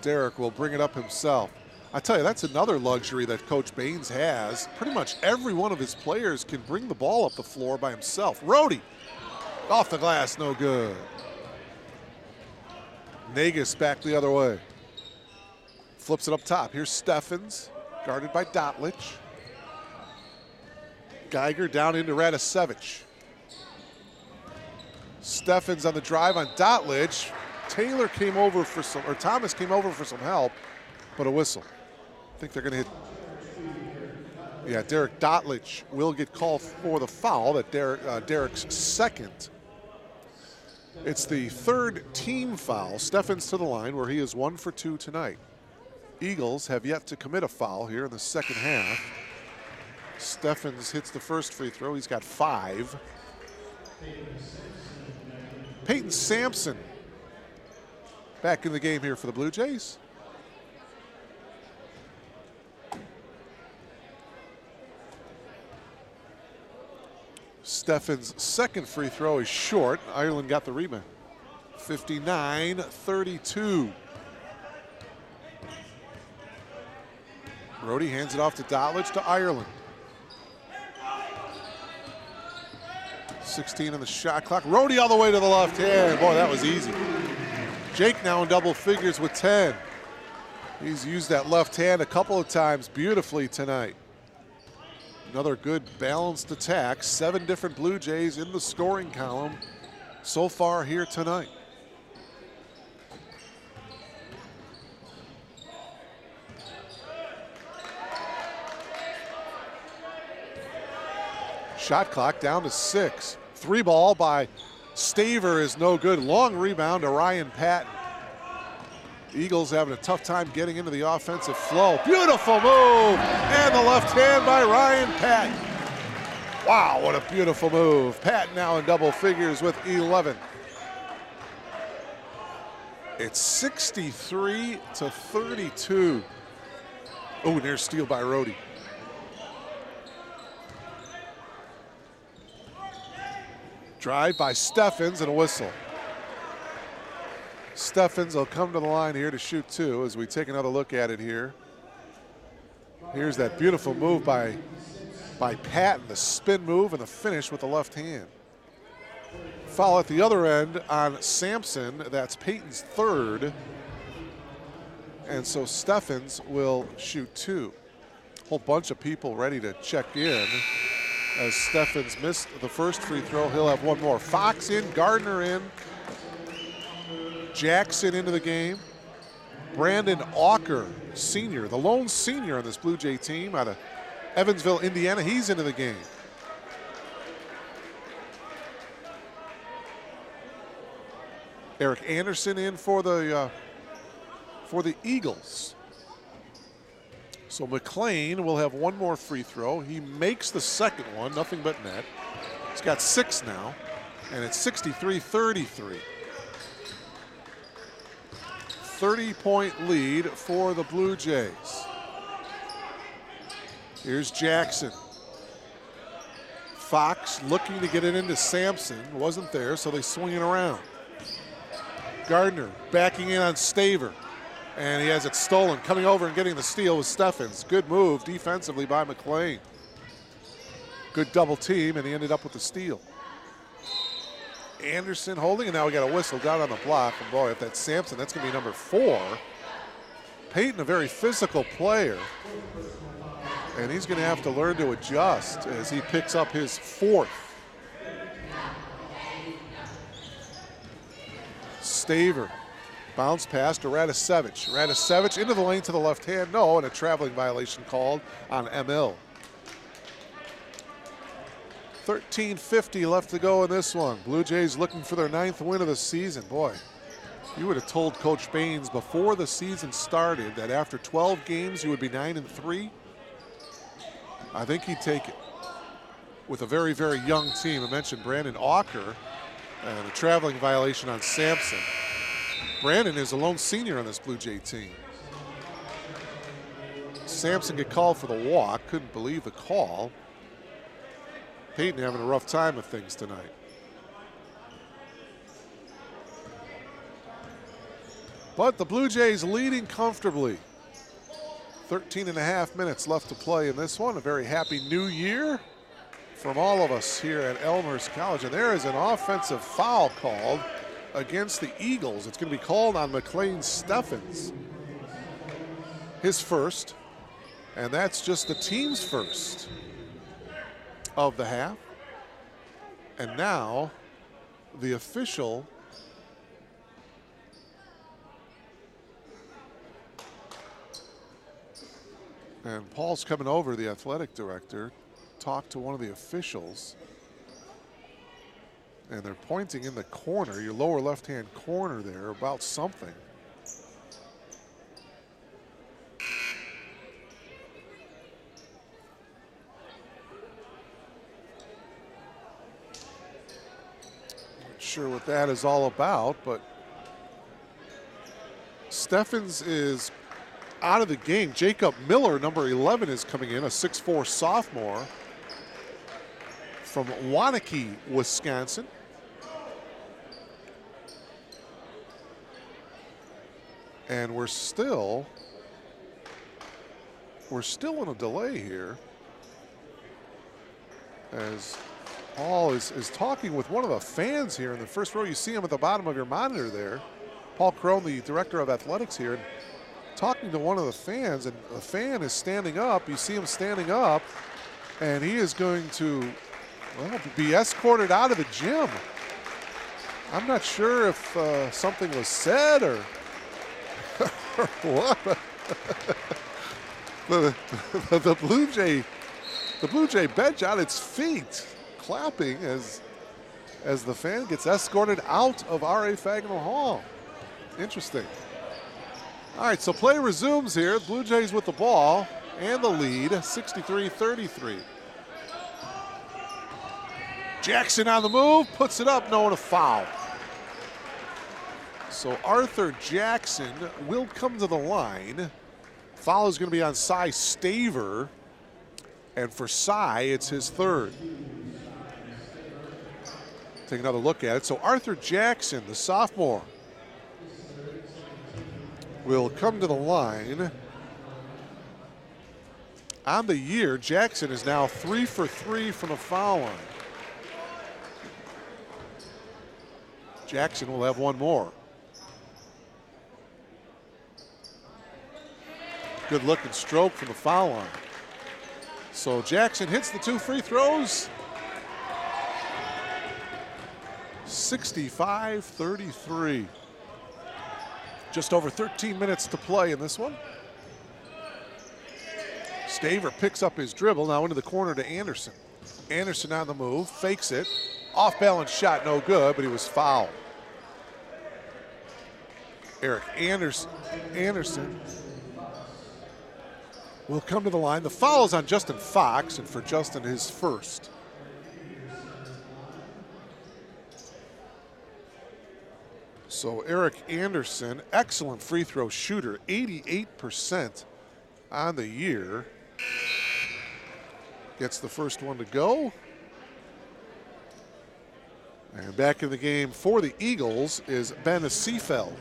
Derek will bring it up himself. I tell you, that's another luxury that Coach Baines has. Pretty much every one of his players can bring the ball up the floor by himself. Rhodey, off the glass, no good. Nagus back the other way. Flips it up top. Here's Steffens, guarded by Dotlich. Geiger down into Radisevich. Steffens on the drive on Dotlich. Taylor came over for some, or Thomas came over for some help, but a whistle. I think they're going to hit. Yeah, Derek Dotlich will get called for the foul. That Derek's second. It's the third team foul. Steffens to the line where he is 1 for 2 tonight. Eagles have yet to commit a foul here in the second half. Steffens hits the first free throw. He's got 5. Peyton Sampson back in the game here for the Blue Jays. Steffens' second free throw is short. Ireland got the rebound. 59-32. Rhodey hands it off to Dotlich to Ireland. 16 on the shot clock. Rhodey all the way to the left hand. Boy, that was easy. Jake now in double figures with 10. He's used that left hand a couple of times beautifully tonight. Another good balanced attack. 7 different Blue Jays in the scoring column so far here tonight. Shot clock down to 6. 3-ball by Staver is no good. Long rebound to Ryan Patton. Eagles having a tough time getting into the offensive flow. Beautiful move, and the left hand by Ryan Patton. Wow, what a beautiful move. Patton now in double figures with 11. It's 63-32. Oh, near steal by Drive by Steffens and a whistle. Steffens will come to the line here to shoot 2 as we take another look at it here. Here's that beautiful move by Patton, the spin move and the finish with the left hand. Foul at the other end on Sampson. That's Peyton's 3rd. And so Steffens will shoot 2. Whole bunch of people ready to check in. As Steffens missed the first free throw, he'll have one more. Fox in, Gardner in. Jackson into the game. Brandon Auker, senior, the lone senior on this Blue Jay team out of Evansville, Indiana. He's into the game. Eric Anderson in for the Eagles. So McLean will have one more free throw. He makes the second one, nothing but net. He's got 6 now, and it's 63-33. 30-point lead for the Blue Jays. Here's Jackson. Fox looking to get it into Sampson. Wasn't there, so they swing it around. Gardner backing in on Staver. And he has it stolen. Coming over and getting the steal with Steffens. Good move defensively by McLean. Good double team, and he ended up with the steal. Anderson holding, and now we got a whistle down on the block. And boy, if that's Sampson, that's going to be number 4. Peyton, a very physical player. And he's going to have to learn to adjust as he picks up his 4th. Staver. Bounce pass to Radisevich. Radisevich into the lane to the left hand. No, and a traveling violation called on Emil. 13:50 left to go in this one. Blue Jays looking for their 9th win of the season. Boy, you would have told Coach Baines before the season started that after 12 games you would be 9-3. I think he'd take it with a very, very young team. I mentioned Brandon Auker and a traveling violation on Sampson. Brandon is a lone senior on this Blue Jay team. Sampson get called for the walk. Couldn't believe the call. Peyton having a rough time of things tonight. But the Blue Jays leading comfortably. 13.5 minutes left to play in this one. A very happy new year from all of us here at Elmhurst College. And there is an offensive foul called against the Eagles. It's going to be called on McLean Steffens. His first, and that's just the team's first of the half. And now the official and Paul's coming over, the athletic director, talked to one of the officials. And they're pointing in the corner, your lower left-hand corner there, about something. Not sure what that is all about, but Steffens is out of the game. Jacob Miller, number 11, is coming in, a 6'4" sophomore from Waunakee, Wisconsin. And we're still in a delay here as Paul is talking with one of the fans here in the first row. You see him at the bottom of your monitor there. Paul Crone, the director of athletics here, and talking to one of the fans, and the fan is standing up. You see him standing up, and he is going to, well, be escorted out of the gym. I'm not sure if something was said or what. the Blue Jay bench on its feet, clapping as the fan gets escorted out of R.A. Fagnall Hall. Interesting. All right, so play resumes here. Blue Jays with the ball and the lead, 63-33. Jackson on the move, puts it up, no, and a foul. So Arthur Jackson will come to the line. Foul is going to be on Cy Staver. And for Cy, it's his 3rd. Take another look at it. So Arthur Jackson, the sophomore, will come to the line. On the year, Jackson is now 3 for 3 from the foul line. Jackson will have one more. Good looking stroke from the foul line. So Jackson hits the 2 free throws. 65-33. Just over 13 minutes to play in this one. Staver picks up his dribble now into the corner to Anderson. Anderson on the move, fakes it. Off balance shot, no good, but he was fouled. Eric Anderson will come to the line. The foul is on Justin Fox, and for Justin, his first. So Eric Anderson, excellent free throw shooter, 88% on the year. Gets the first one to go. And back in the game for the Eagles is Ben Seefeld.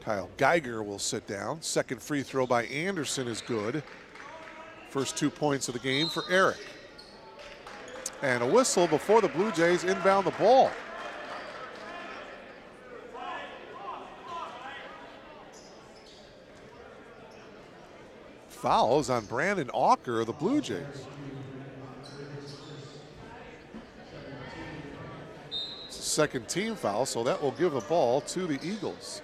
Kyle Geiger will sit down. Second free throw by Anderson is good. First 2 points of the game for Eric. And a whistle before the Blue Jays inbound the ball. Fouls on Brandon Auker of the Blue Jays. It's a second team foul, so that will give the ball to the Eagles.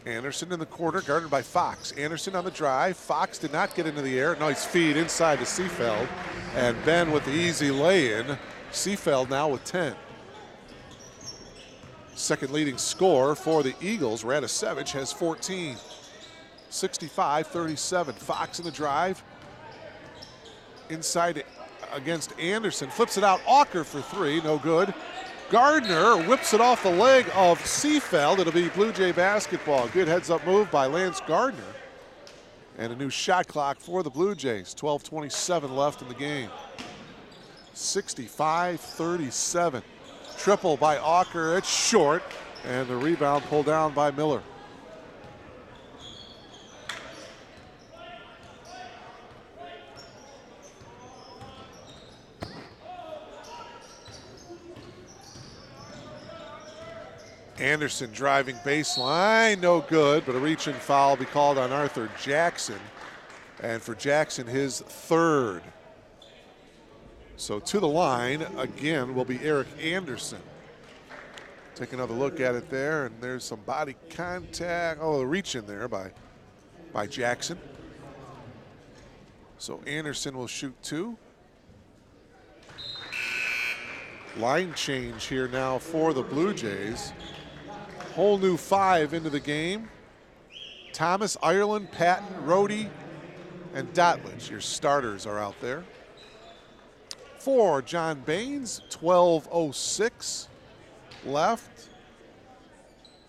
Anderson in the corner, guarded by Fox. Anderson on the drive. Fox did not get into the air. Nice feed inside to Seefeld. And Ben with the easy lay-in. Seefeld now with 10. Second leading scorer for the Eagles, Radisevich, has 14. 65-37. Fox in the drive. Inside against Anderson. Flips it out. Auker for 3. No good. Gardner whips it off the leg of Seefeld. It'll be Blue Jay basketball. Good heads-up move by Lance Gardner. And a new shot clock for the Blue Jays. 12:27 left in the game. 65-37. Triple by Auker. It's short. And the rebound pulled down by Miller. Anderson driving baseline, no good, but a reach-in foul will be called on Arthur Jackson. And for Jackson, his third. So to the line, again, will be Eric Anderson. Take another look at it there, and there's some body contact. Oh, a reach-in there by Jackson. So Anderson will shoot 2. Line change here now for the Blue Jays. Whole new 5 into the game. Thomas, Ireland, Patton, Rohde, and Dotledge. Your starters are out there. For John Baines, 12:06 left.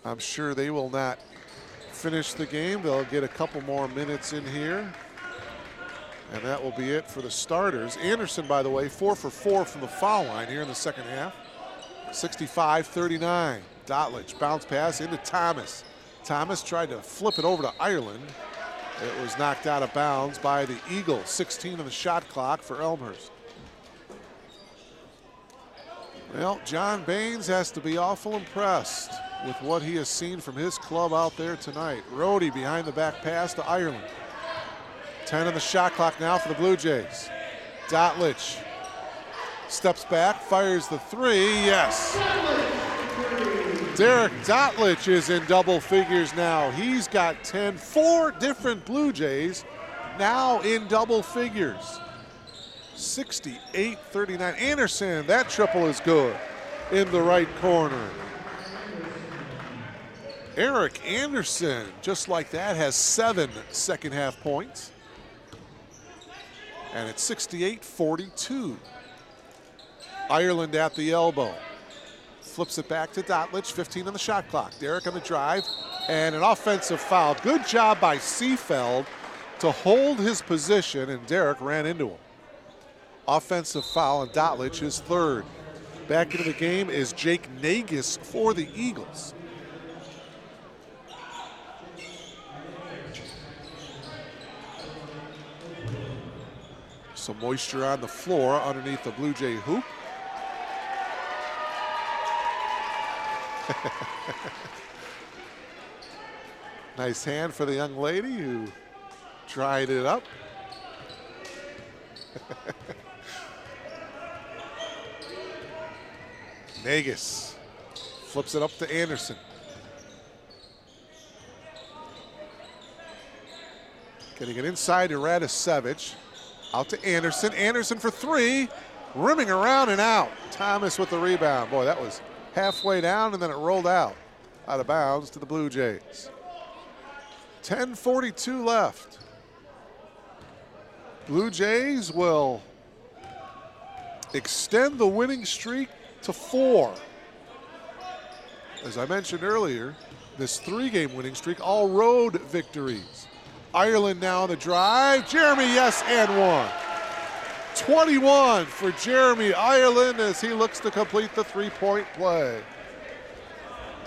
I'm sure they will not finish the game. They'll get a couple more minutes in here. And that will be it for the starters. Anderson, by the way, 4 for 4 from the foul line here in the second half. 65-39. Dotledge bounce pass into Thomas. Thomas tried to flip it over to Ireland. It was knocked out of bounds by the Eagles. 16 on the shot clock for Elmhurst. Well, John Baines has to be awful impressed with what he has seen from his club out there tonight. Rohde behind the back pass to Ireland. 10 on the shot clock now for the Blue Jays. Dotledge steps back, fires the 3, yes. Derek Dotledge is in double figures now. He's got 10, 4 different Blue Jays now in double figures. 68-39. Anderson, that triple is good in the right corner. Eric Anderson, just like that, has 7 second half points. And it's 68-42. Ireland at the elbow. Flips it back to Dotledge, 15 on the shot clock. Derek on the drive, and an offensive foul. Good job by Seefeld to hold his position, and Derek ran into him. offensive foul on Dotlich, his third. Back into the game is Jake Nagus for the Eagles. Some moisture on the floor underneath the Blue Jay hoop. Nice hand for the young lady who dried it up. Nagus flips it up to Anderson. Getting it inside to Radisevich. Out to Anderson. Anderson for three. Rimming around and out. Thomas with the rebound. Boy, that was halfway down and then it rolled out of bounds to the Blue Jays. 10:42 left. Blue Jays will extend the winning streak to 4. As I mentioned earlier, this 3-game winning streak, all road victories. Ireland now on the drive. Jeremy, yes, and one. 21 for Jeremy Ireland as he looks to complete the three-point play.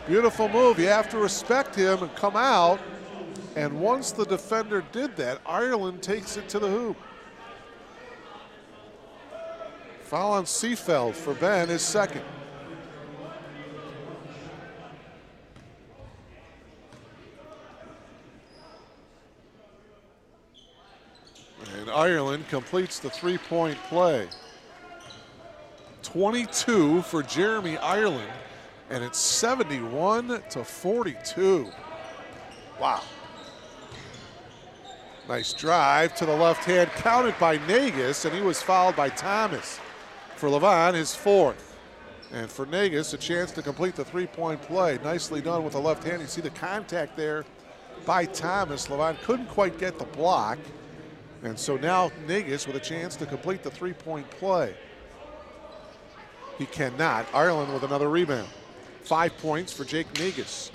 Beautiful move. You have to respect him and come out. And once the defender did that, Ireland takes it to the hoop. Foul on Seefeld for Ben, his second. And Ireland completes the three-point play. 22 for Jeremy Ireland, and it's 71-42. Wow. Nice drive to the left hand, counted by Nagus, and he was fouled by Thomas. For Levon, his fourth. And for Nagus, a chance to complete the three-point play. Nicely done with the left hand. You see the contact there by Thomas. Levon couldn't quite get the block. And so now Nagus with a chance to complete the three-point play. He cannot. Ireland with another rebound. 5 points for Jake Nagus.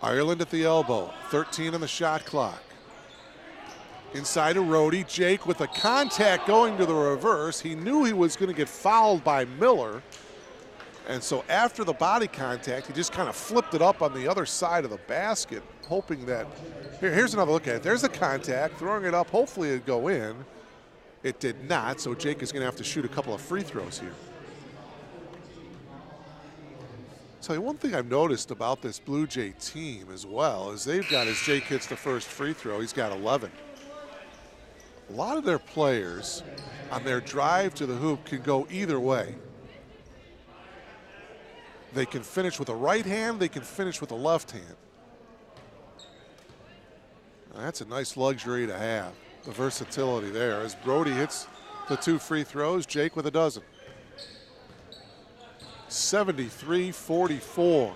Ireland at the elbow, 13 on the shot clock. Inside to Rhodey, Jake with the contact going to the reverse. He knew he was going to get fouled by Miller. And so after the body contact, he just kind of flipped it up on the other side of the basket, hoping that, here's another look at it. There's the contact, throwing it up, hopefully it'd go in. It did not, so Jake is going to have to shoot a couple of free throws here. Tell you one thing I've noticed about this Blue Jay team as well is they've got, as Jake hits the first free throw, he's got 11. A lot of their players on their drive to the hoop can go either way. They can finish with a right hand, they can finish with a left hand. Now, that's a nice luxury to have, the versatility there. As Brody hits the 2 free throws, Jake with a dozen. 73-44.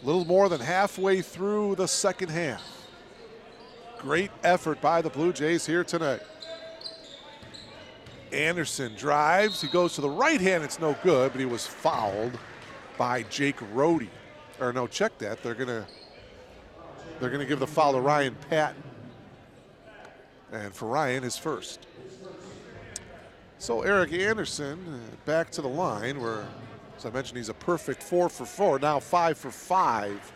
A little more than halfway through the second half. Great effort by the Blue Jays here tonight. Anderson drives, he goes to the right hand, it's no good, but he was fouled by Jake Rhodey. Or no, check that, they're gonna give the foul to Ryan Patton. And for Ryan, his first. So Eric Anderson back to the line where, as I mentioned, he's a perfect 4 for 4, now 5 for 5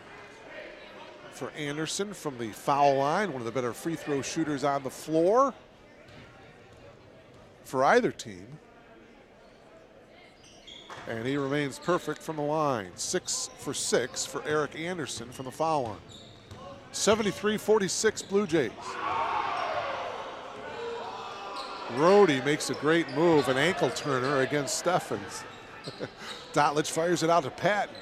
for Anderson from the foul line, one of the better free throw shooters on the floor for either team. And he remains perfect from the line. 6 for 6 for Eric Anderson from the foul line. 73-46 Blue Jays. Rhodey makes a great move, an ankle turner against Steffens. Dotlich fires it out to Patton.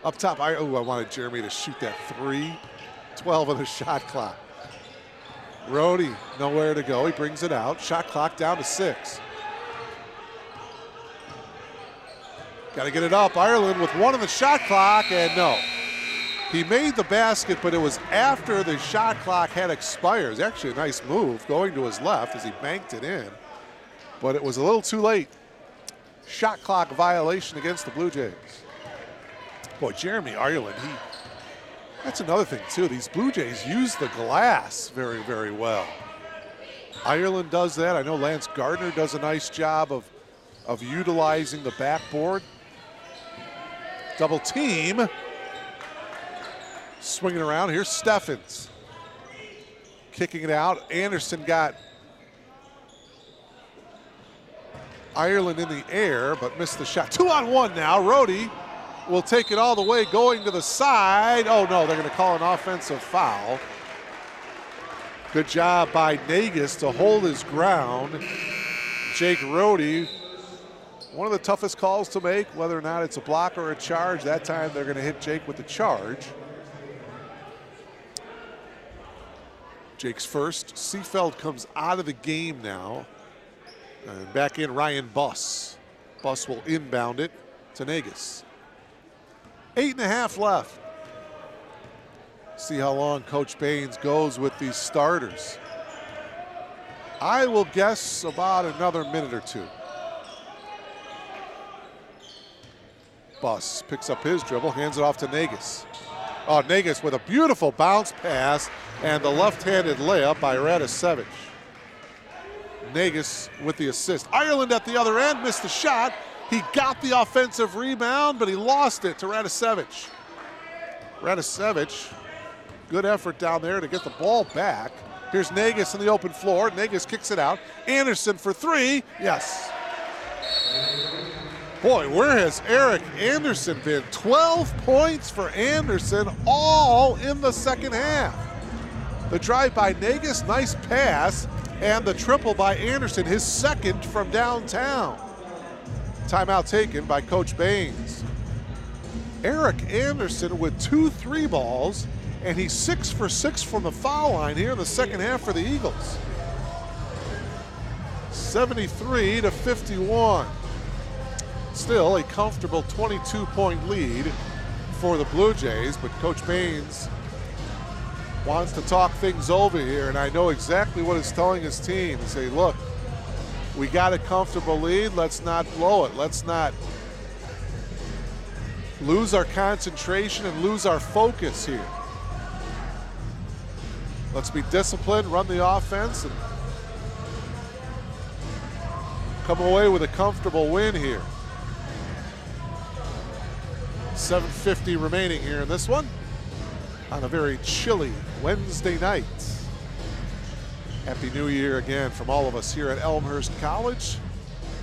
Up top, I wanted Jeremy to shoot that 3. 12 on the shot clock. Rhodey, nowhere to go. He brings it out. Shot clock down to 6. Got to get it up. Ireland with 1 on the shot clock, and no. He made the basket, but it was after the shot clock had expired. It was actually a nice move going to his left as he banked it in, but it was a little too late. shot clock violation against the Blue Jays. Boy, Jeremy Ireland, that's another thing too. These Blue Jays use the glass very, very well. Ireland does that. I know Lance Gardner does a nice job of utilizing the backboard. Double team. Swinging around. Here's Steffens. Kicking it out. Anderson got Ireland in the air, but missed the shot. 2-on-1 now. Rhodey will take it all the way, going to the side. Oh no, they're going to call an offensive foul. Good job by Nagus to hold his ground. Jake Rhodey, one of the toughest calls to make, whether or not it's a block or a charge. That time they're going to hit Jake with the charge. Jake's first. Seefeld comes out of the game now. And back in Ryan Buss. Buss will inbound it to Nagus. 8.5 left. See how long Coach Baines goes with these starters. I will guess about another minute or two. Buss picks up his dribble, hands it off to Nagus. Oh, Nagus with a beautiful bounce pass and the left-handed layup by Radosevich. Nagus with the assist. Ireland at the other end missed the shot. He got the offensive rebound, but he lost it to Radosevich. Radosevich, good effort down there to get the ball back. Here's Nagus in the open floor. Nagus kicks it out. Anderson for three. Yes. Boy, where has Eric Anderson been? 12 points for Anderson, all in the second half. The drive by Nagus, nice pass, and the triple by Anderson, his second from downtown. Timeout taken by Coach Baines. Eric Anderson with 2 3 balls, and he's 6 for 6 from the foul line here in the second half for the Eagles. 73-51. Still a comfortable 22-point lead for the Blue Jays, but Coach Baines wants to talk things over here, and I know exactly what he's telling his team. Say, look, we got a comfortable lead. Let's not blow it. Let's not lose our concentration and lose our focus here. Let's be disciplined, run the offense, and come away with a comfortable win here. 7:50 remaining here in this one on a very chilly Wednesday night. Happy New Year again from all of us here at Elmhurst College.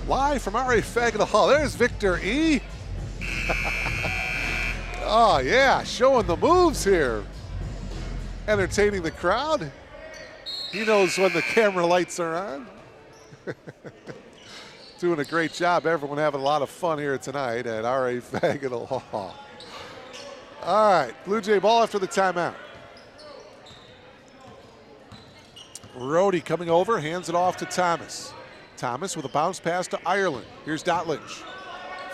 Live from R.A. Faggot Hall. There's Victor E. Oh yeah, showing the moves here. Entertaining the crowd. He knows when the camera lights are on. Doing a great job. Everyone having a lot of fun here tonight at R.A. Faggot Hall. All right, Blue Jay ball after the timeout. Rhodey coming over, hands it off to Thomas. Thomas with a bounce pass to Ireland. Here's Dotledge.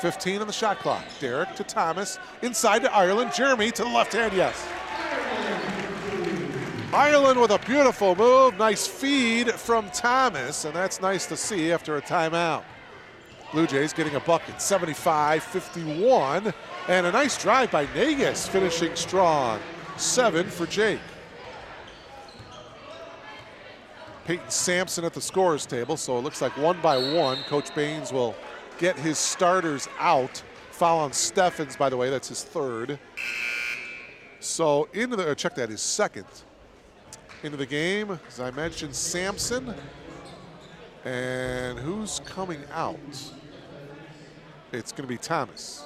15 on the shot clock. Derek to Thomas. Inside to Ireland. Jeremy to the left hand, yes. Ireland with a beautiful move. Nice feed from Thomas, and that's nice to see after a timeout. Blue Jays getting a bucket, 75-51, and a nice drive by Nagus, finishing strong. 7 for Jake. Peyton Sampson at the scorer's table, so it looks like 1 by 1. Coach Baines will get his starters out. Foul on Steffens, by the way, that's his third. So into the, check that, his second. Into the game, as I mentioned, Sampson. And who's coming out? It's going to be Thomas.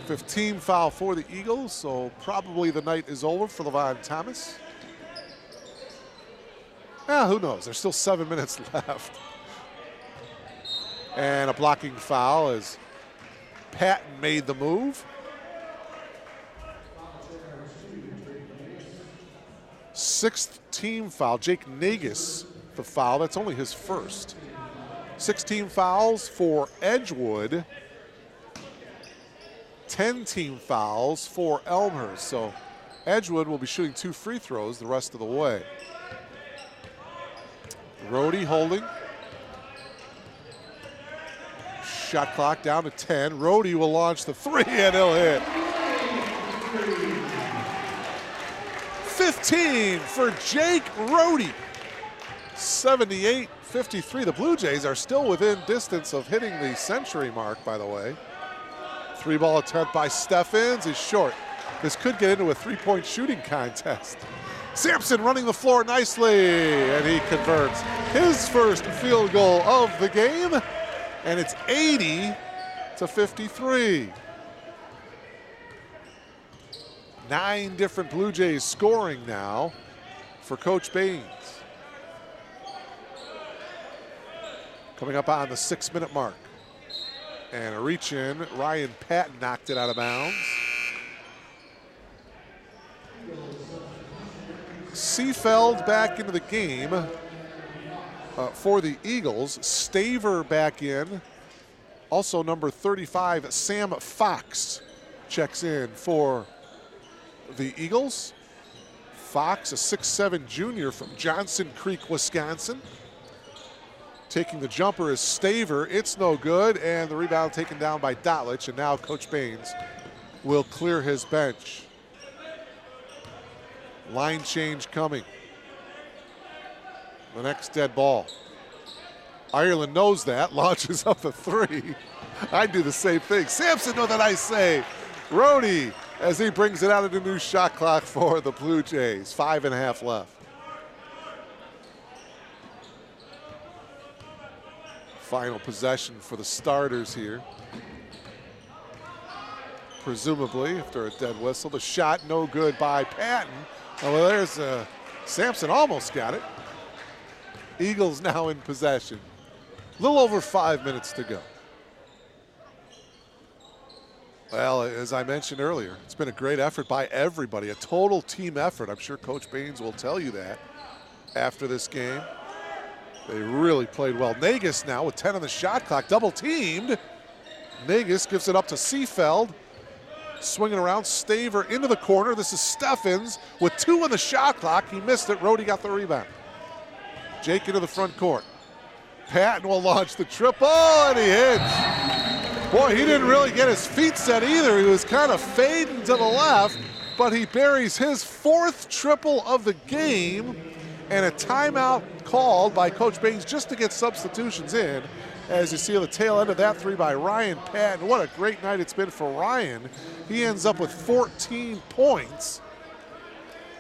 15 foul for the Eagles, so probably the night is over for Levon Thomas. Who knows? There's still 7 minutes left. And a blocking foul as Patton made the move. 6th team foul. Jake Nagus, the foul. That's only his first. 16 fouls for Edgewood. 10 team fouls for Elmhurst. So Edgewood will be shooting 2 free throws the rest of the way. Rhodey holding. Shot clock down to 10. Rohde will launch the three and he'll hit. 15 for Jake Rohde. 78-53. The Blue Jays are still within distance of hitting the century mark, by the way. 3-ball attempt by Steffens is short. This could get into a 3-point shooting contest. Sampson running the floor nicely, and he converts his first field goal of the game, and it's 80-53. 9 different Blue Jays scoring now for Coach Baines. Coming up on the 6-minute mark. And a reach in, Ryan Patton knocked it out of bounds. Seefeld back into the game for the Eagles. Staver back in. Also number 35, Sam Fox checks in for the Eagles. Fox, a 6'7" junior from Johnson Creek, Wisconsin. Taking the jumper is Staver. It's no good, and the rebound taken down by Dotlich, and now Coach Baines will clear his bench. Line change coming. The next dead ball. Ireland knows that, launches up the three. I'd do the same thing. Sampson with a nice save. Rohde as he brings it out of the new shot clock for the Blue Jays. 5.5 left. Final possession for the starters here. Presumably, after a dead whistle. The shot no good by Patton. Oh, well, there's Sampson almost got it. Eagles now in possession. A little over 5 minutes to go. Well, as I mentioned earlier, it's been a great effort by everybody, a total team effort. I'm sure Coach Baines will tell you that after this game. They really played well. Nagus now with 10 on the shot clock, double teamed. Nagus gives it up to Seefeld. Swinging around, Staver into the corner. This is Steffens with 2 on the shot clock. He missed it. Rohde got the rebound. Jake into the front court. Patton will launch the triple, and he hits. Boy, he didn't really get his feet set either. He was kind of fading to the left, but he buries his 4th triple of the game, and a timeout called by Coach Baines just to get substitutions in. As you see on the tail end of that three by Ryan Patton. What a great night it's been for Ryan. He ends up with 14 points.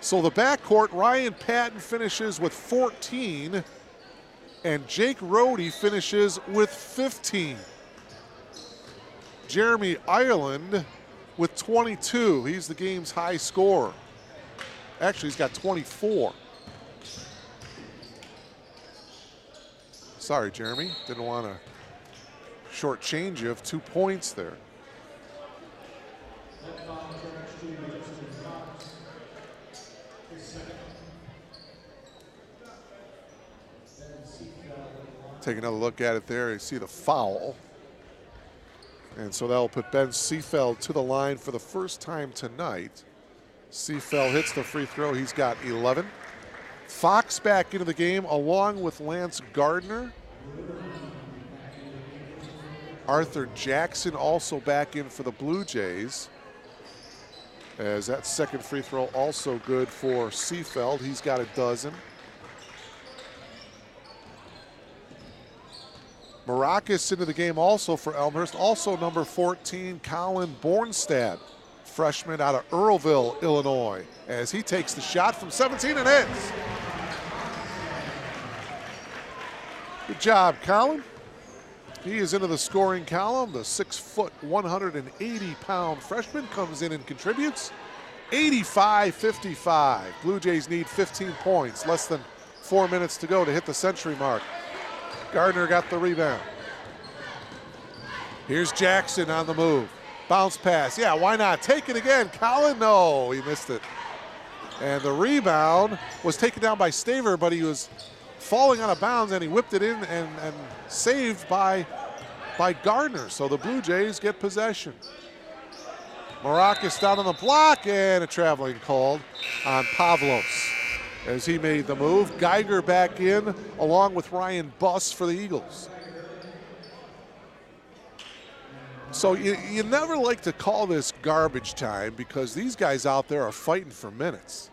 So the backcourt, Ryan Patton finishes with 14, and Jake Rohde finishes with 15. Jeremy Ireland with 22. He's the game's high scorer. Actually, he's got 24. Sorry, Jeremy. Didn't want to shortchange you of 2 points there. Take another look at it there. You see the foul. And so that'll put Ben Seefeld to the line for the first time tonight. Seefeld hits the free throw. He's got 11. Fox back into the game along with Lance Gardner. Arthur Jackson also back in for the Blue Jays. As that second free throw also good for Seefeld. He's got a dozen. Maracas into the game also for Elmhurst. Also number 14, Colin Bornstad, freshman out of Earlville, Illinois, as he takes the shot from 17 and hits. Good job, Colin. He is into the scoring column. The 6-foot, 180-pound freshman comes in and contributes. 85-55. Blue Jays need 15 points. Less than 4 minutes to go to hit the century mark. Gardner got the rebound. Here's Jackson on the move. Bounce pass. Yeah, why not? Take it again. Colin, no, he missed it. And the rebound was taken down by Staver, but he was falling out of bounds, and he whipped it in and saved by Gardner. So the Blue Jays get possession. Maracas down on the block, and a traveling called on Pavlos as he made the move. Geiger back in along with Ryan Buss for the Eagles. So you never like to call this garbage time because these guys out there are fighting for minutes.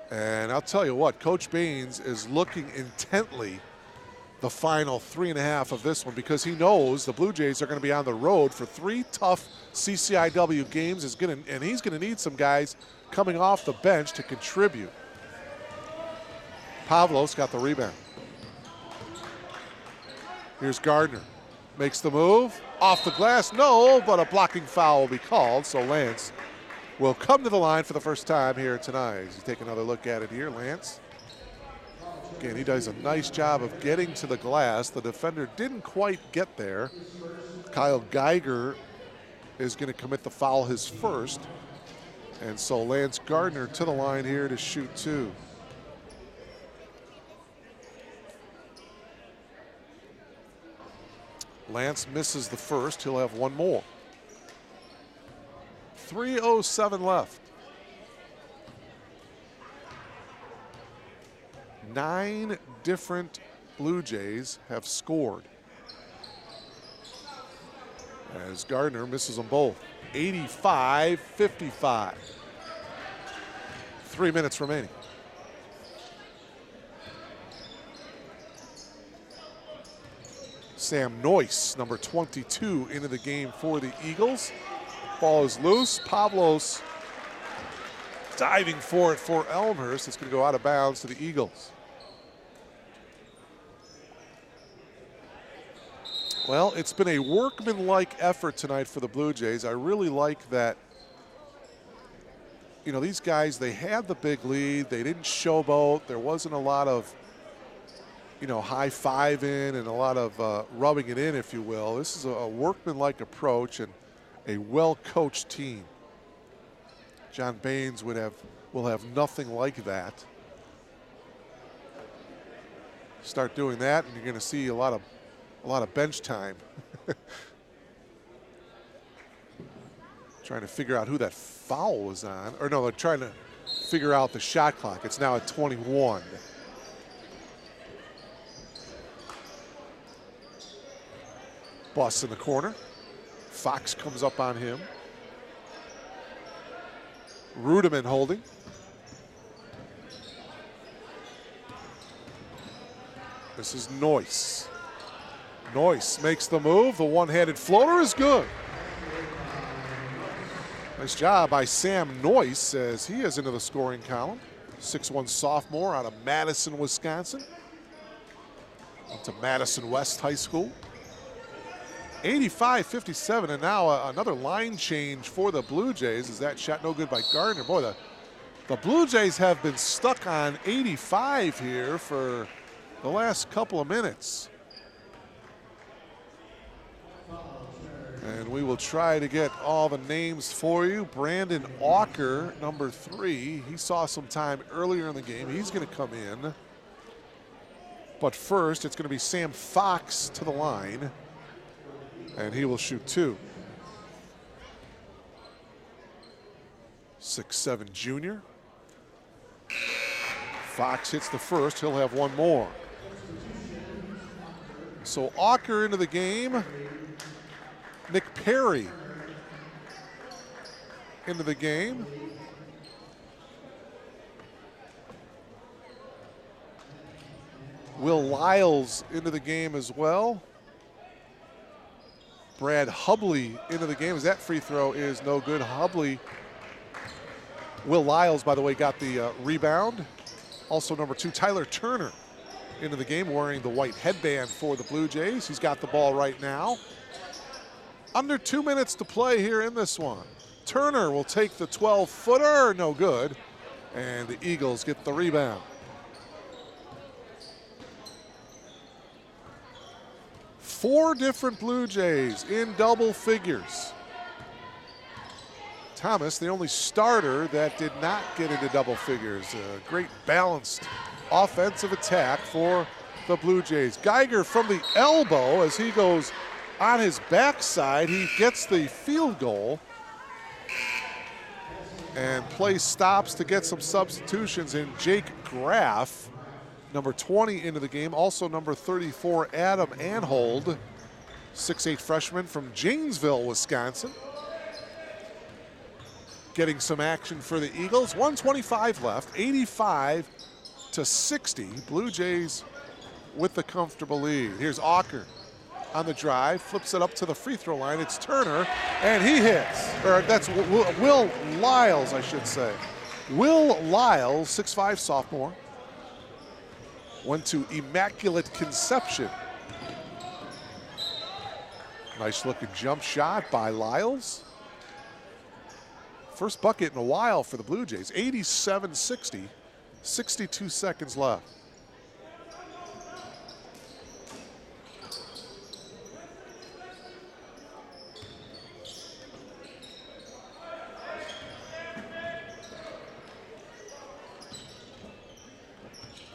And I'll tell you what, Coach Baines is looking intently the final 3.5 of this one because he knows the Blue Jays are going to be on the road for 3 tough CCIW games, and he's going to need some guys coming off the bench to contribute. Pavlos got the rebound. Here's Gardner. Makes the move. Off the glass, no, but a blocking foul will be called, so Lance will come to the line for the first time here tonight. He's take another look at it here, Lance. Again, he does a nice job of getting to the glass. The defender didn't quite get there. Kyle Geiger is going to commit the foul, his first. And so Lance Gardner to the line here to shoot 2. Lance misses the first. He'll have one more. 3:07 left. 9 different Blue Jays have scored. As Gardner misses them both. 85-55. 3 minutes remaining. Sam Noyce, number 22, into the game for the Eagles. Ball is loose. Pavlos diving for it for Elmhurst. It's going to go out of bounds to the Eagles. Well, it's been a workmanlike effort tonight for the Blue Jays. I really like that. You know, these guys, they had the big lead. They didn't showboat. There wasn't a lot of, you know, high-fiving and a lot of rubbing it in, if you will. This is a workmanlike approach and a well-coached team. John Baines will have nothing like that. Start doing that, and you're going to see a lot of bench time. Trying to figure out who that foul was on. Or no, they're trying to figure out the shot clock. It's now at 21. Bus in the corner. Fox comes up on him. Rudiman holding. This is Noyce. Noyce makes the move. The one-handed floater is good. Nice job by Sam Noyce as he is into the scoring column. 6'1" sophomore out of Madison, Wisconsin. Went to Madison West High School. 85-57, and now another line change for the Blue Jays as that shot no good by Gardner. Boy, the Blue Jays have been stuck on 85 here for the last couple of minutes. And we will try to get all the names for you. Brandon Auker, number 3. He saw some time earlier in the game. He's going to come in. But first, it's going to be Sam Fox to the line. And he will shoot 2. 6'7" junior. Fox hits the first. He'll have one more. So Auker into the game. Nick Perry into the game. Will Lyles into the game as well. Brad Hubley into the game as that free throw is no good. Hubley. Will Lyles, by the way, got the rebound. Also number 2, Tyler Turner into the game wearing the white headband for the Blue Jays. He's got the ball right now. Under 2 minutes to play here in this one. Turner will take the 12-footer, no good. And the Eagles get the rebound. 4 different Blue Jays in double figures. Thomas, the only starter that did not get into double figures. A great balanced offensive attack for the Blue Jays. Geiger from the elbow as he goes on his backside. He gets the field goal. And play stops to get some substitutions in. Jake Graff, number 20 into the game. Also number 34, Adam Anhold. 6'8" freshman from Janesville, Wisconsin. Getting some action for the Eagles. 1:25 left, 85-60. Blue Jays with the comfortable lead. Here's Auker on the drive, flips it up to the free throw line. It's Turner, and he hits. Or that's Will Lyles, I should say. Will Lyles, 6'5" sophomore, went to Immaculate Conception. Nice looking jump shot by Lyles. First bucket in a while for the Blue Jays. 87-60, 62 seconds left.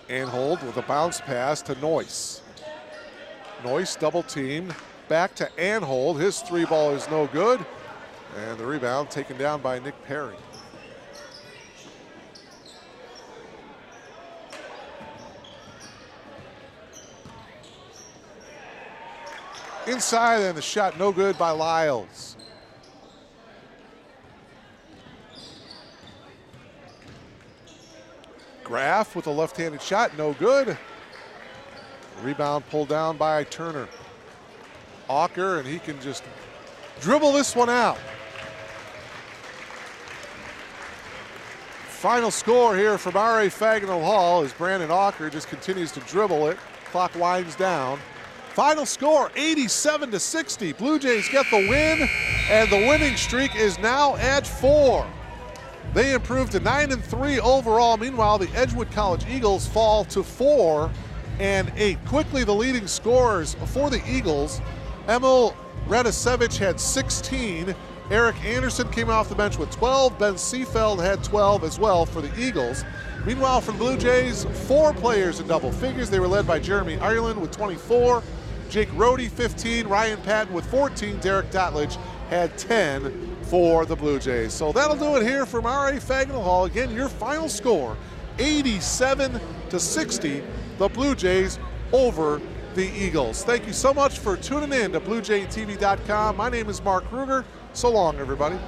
Anhold with a bounce pass to Noyce. Noyce double teamed. Back to Anhold. His three ball is no good. And the rebound taken down by Nick Perry. Inside, and the shot no good by Lyles. Graff with a left-handed shot, no good. Rebound pulled down by Turner. Auker, and he can just dribble this one out. Final score here from R.A. Fagnall Hall as Brandon Auker just continues to dribble it. Clock winds down. Final score, 87-60. Blue Jays get the win, and the winning streak is now at 4. They improved to 9-3 overall. Meanwhile, the Edgewood College Eagles fall to 4-8. Quickly, the leading scorers for the Eagles. Emil Radisevich had 16. Eric Anderson came off the bench with 12. Ben Seefeld had 12 as well for the Eagles. Meanwhile, for the Blue Jays, 4 players in double figures. They were led by Jeremy Ireland with 24, Jake Rohde 15, Ryan Patton with 14, Derek Dotledge had 10 for the Blue Jays. So that'll do it here from R.A. Fagnall Hall. Again, your final score, 87-60, the Blue Jays over the Eagles. Thank you so much for tuning in to BlueJayTV.com. My name is Mark Kruger. So long, everybody.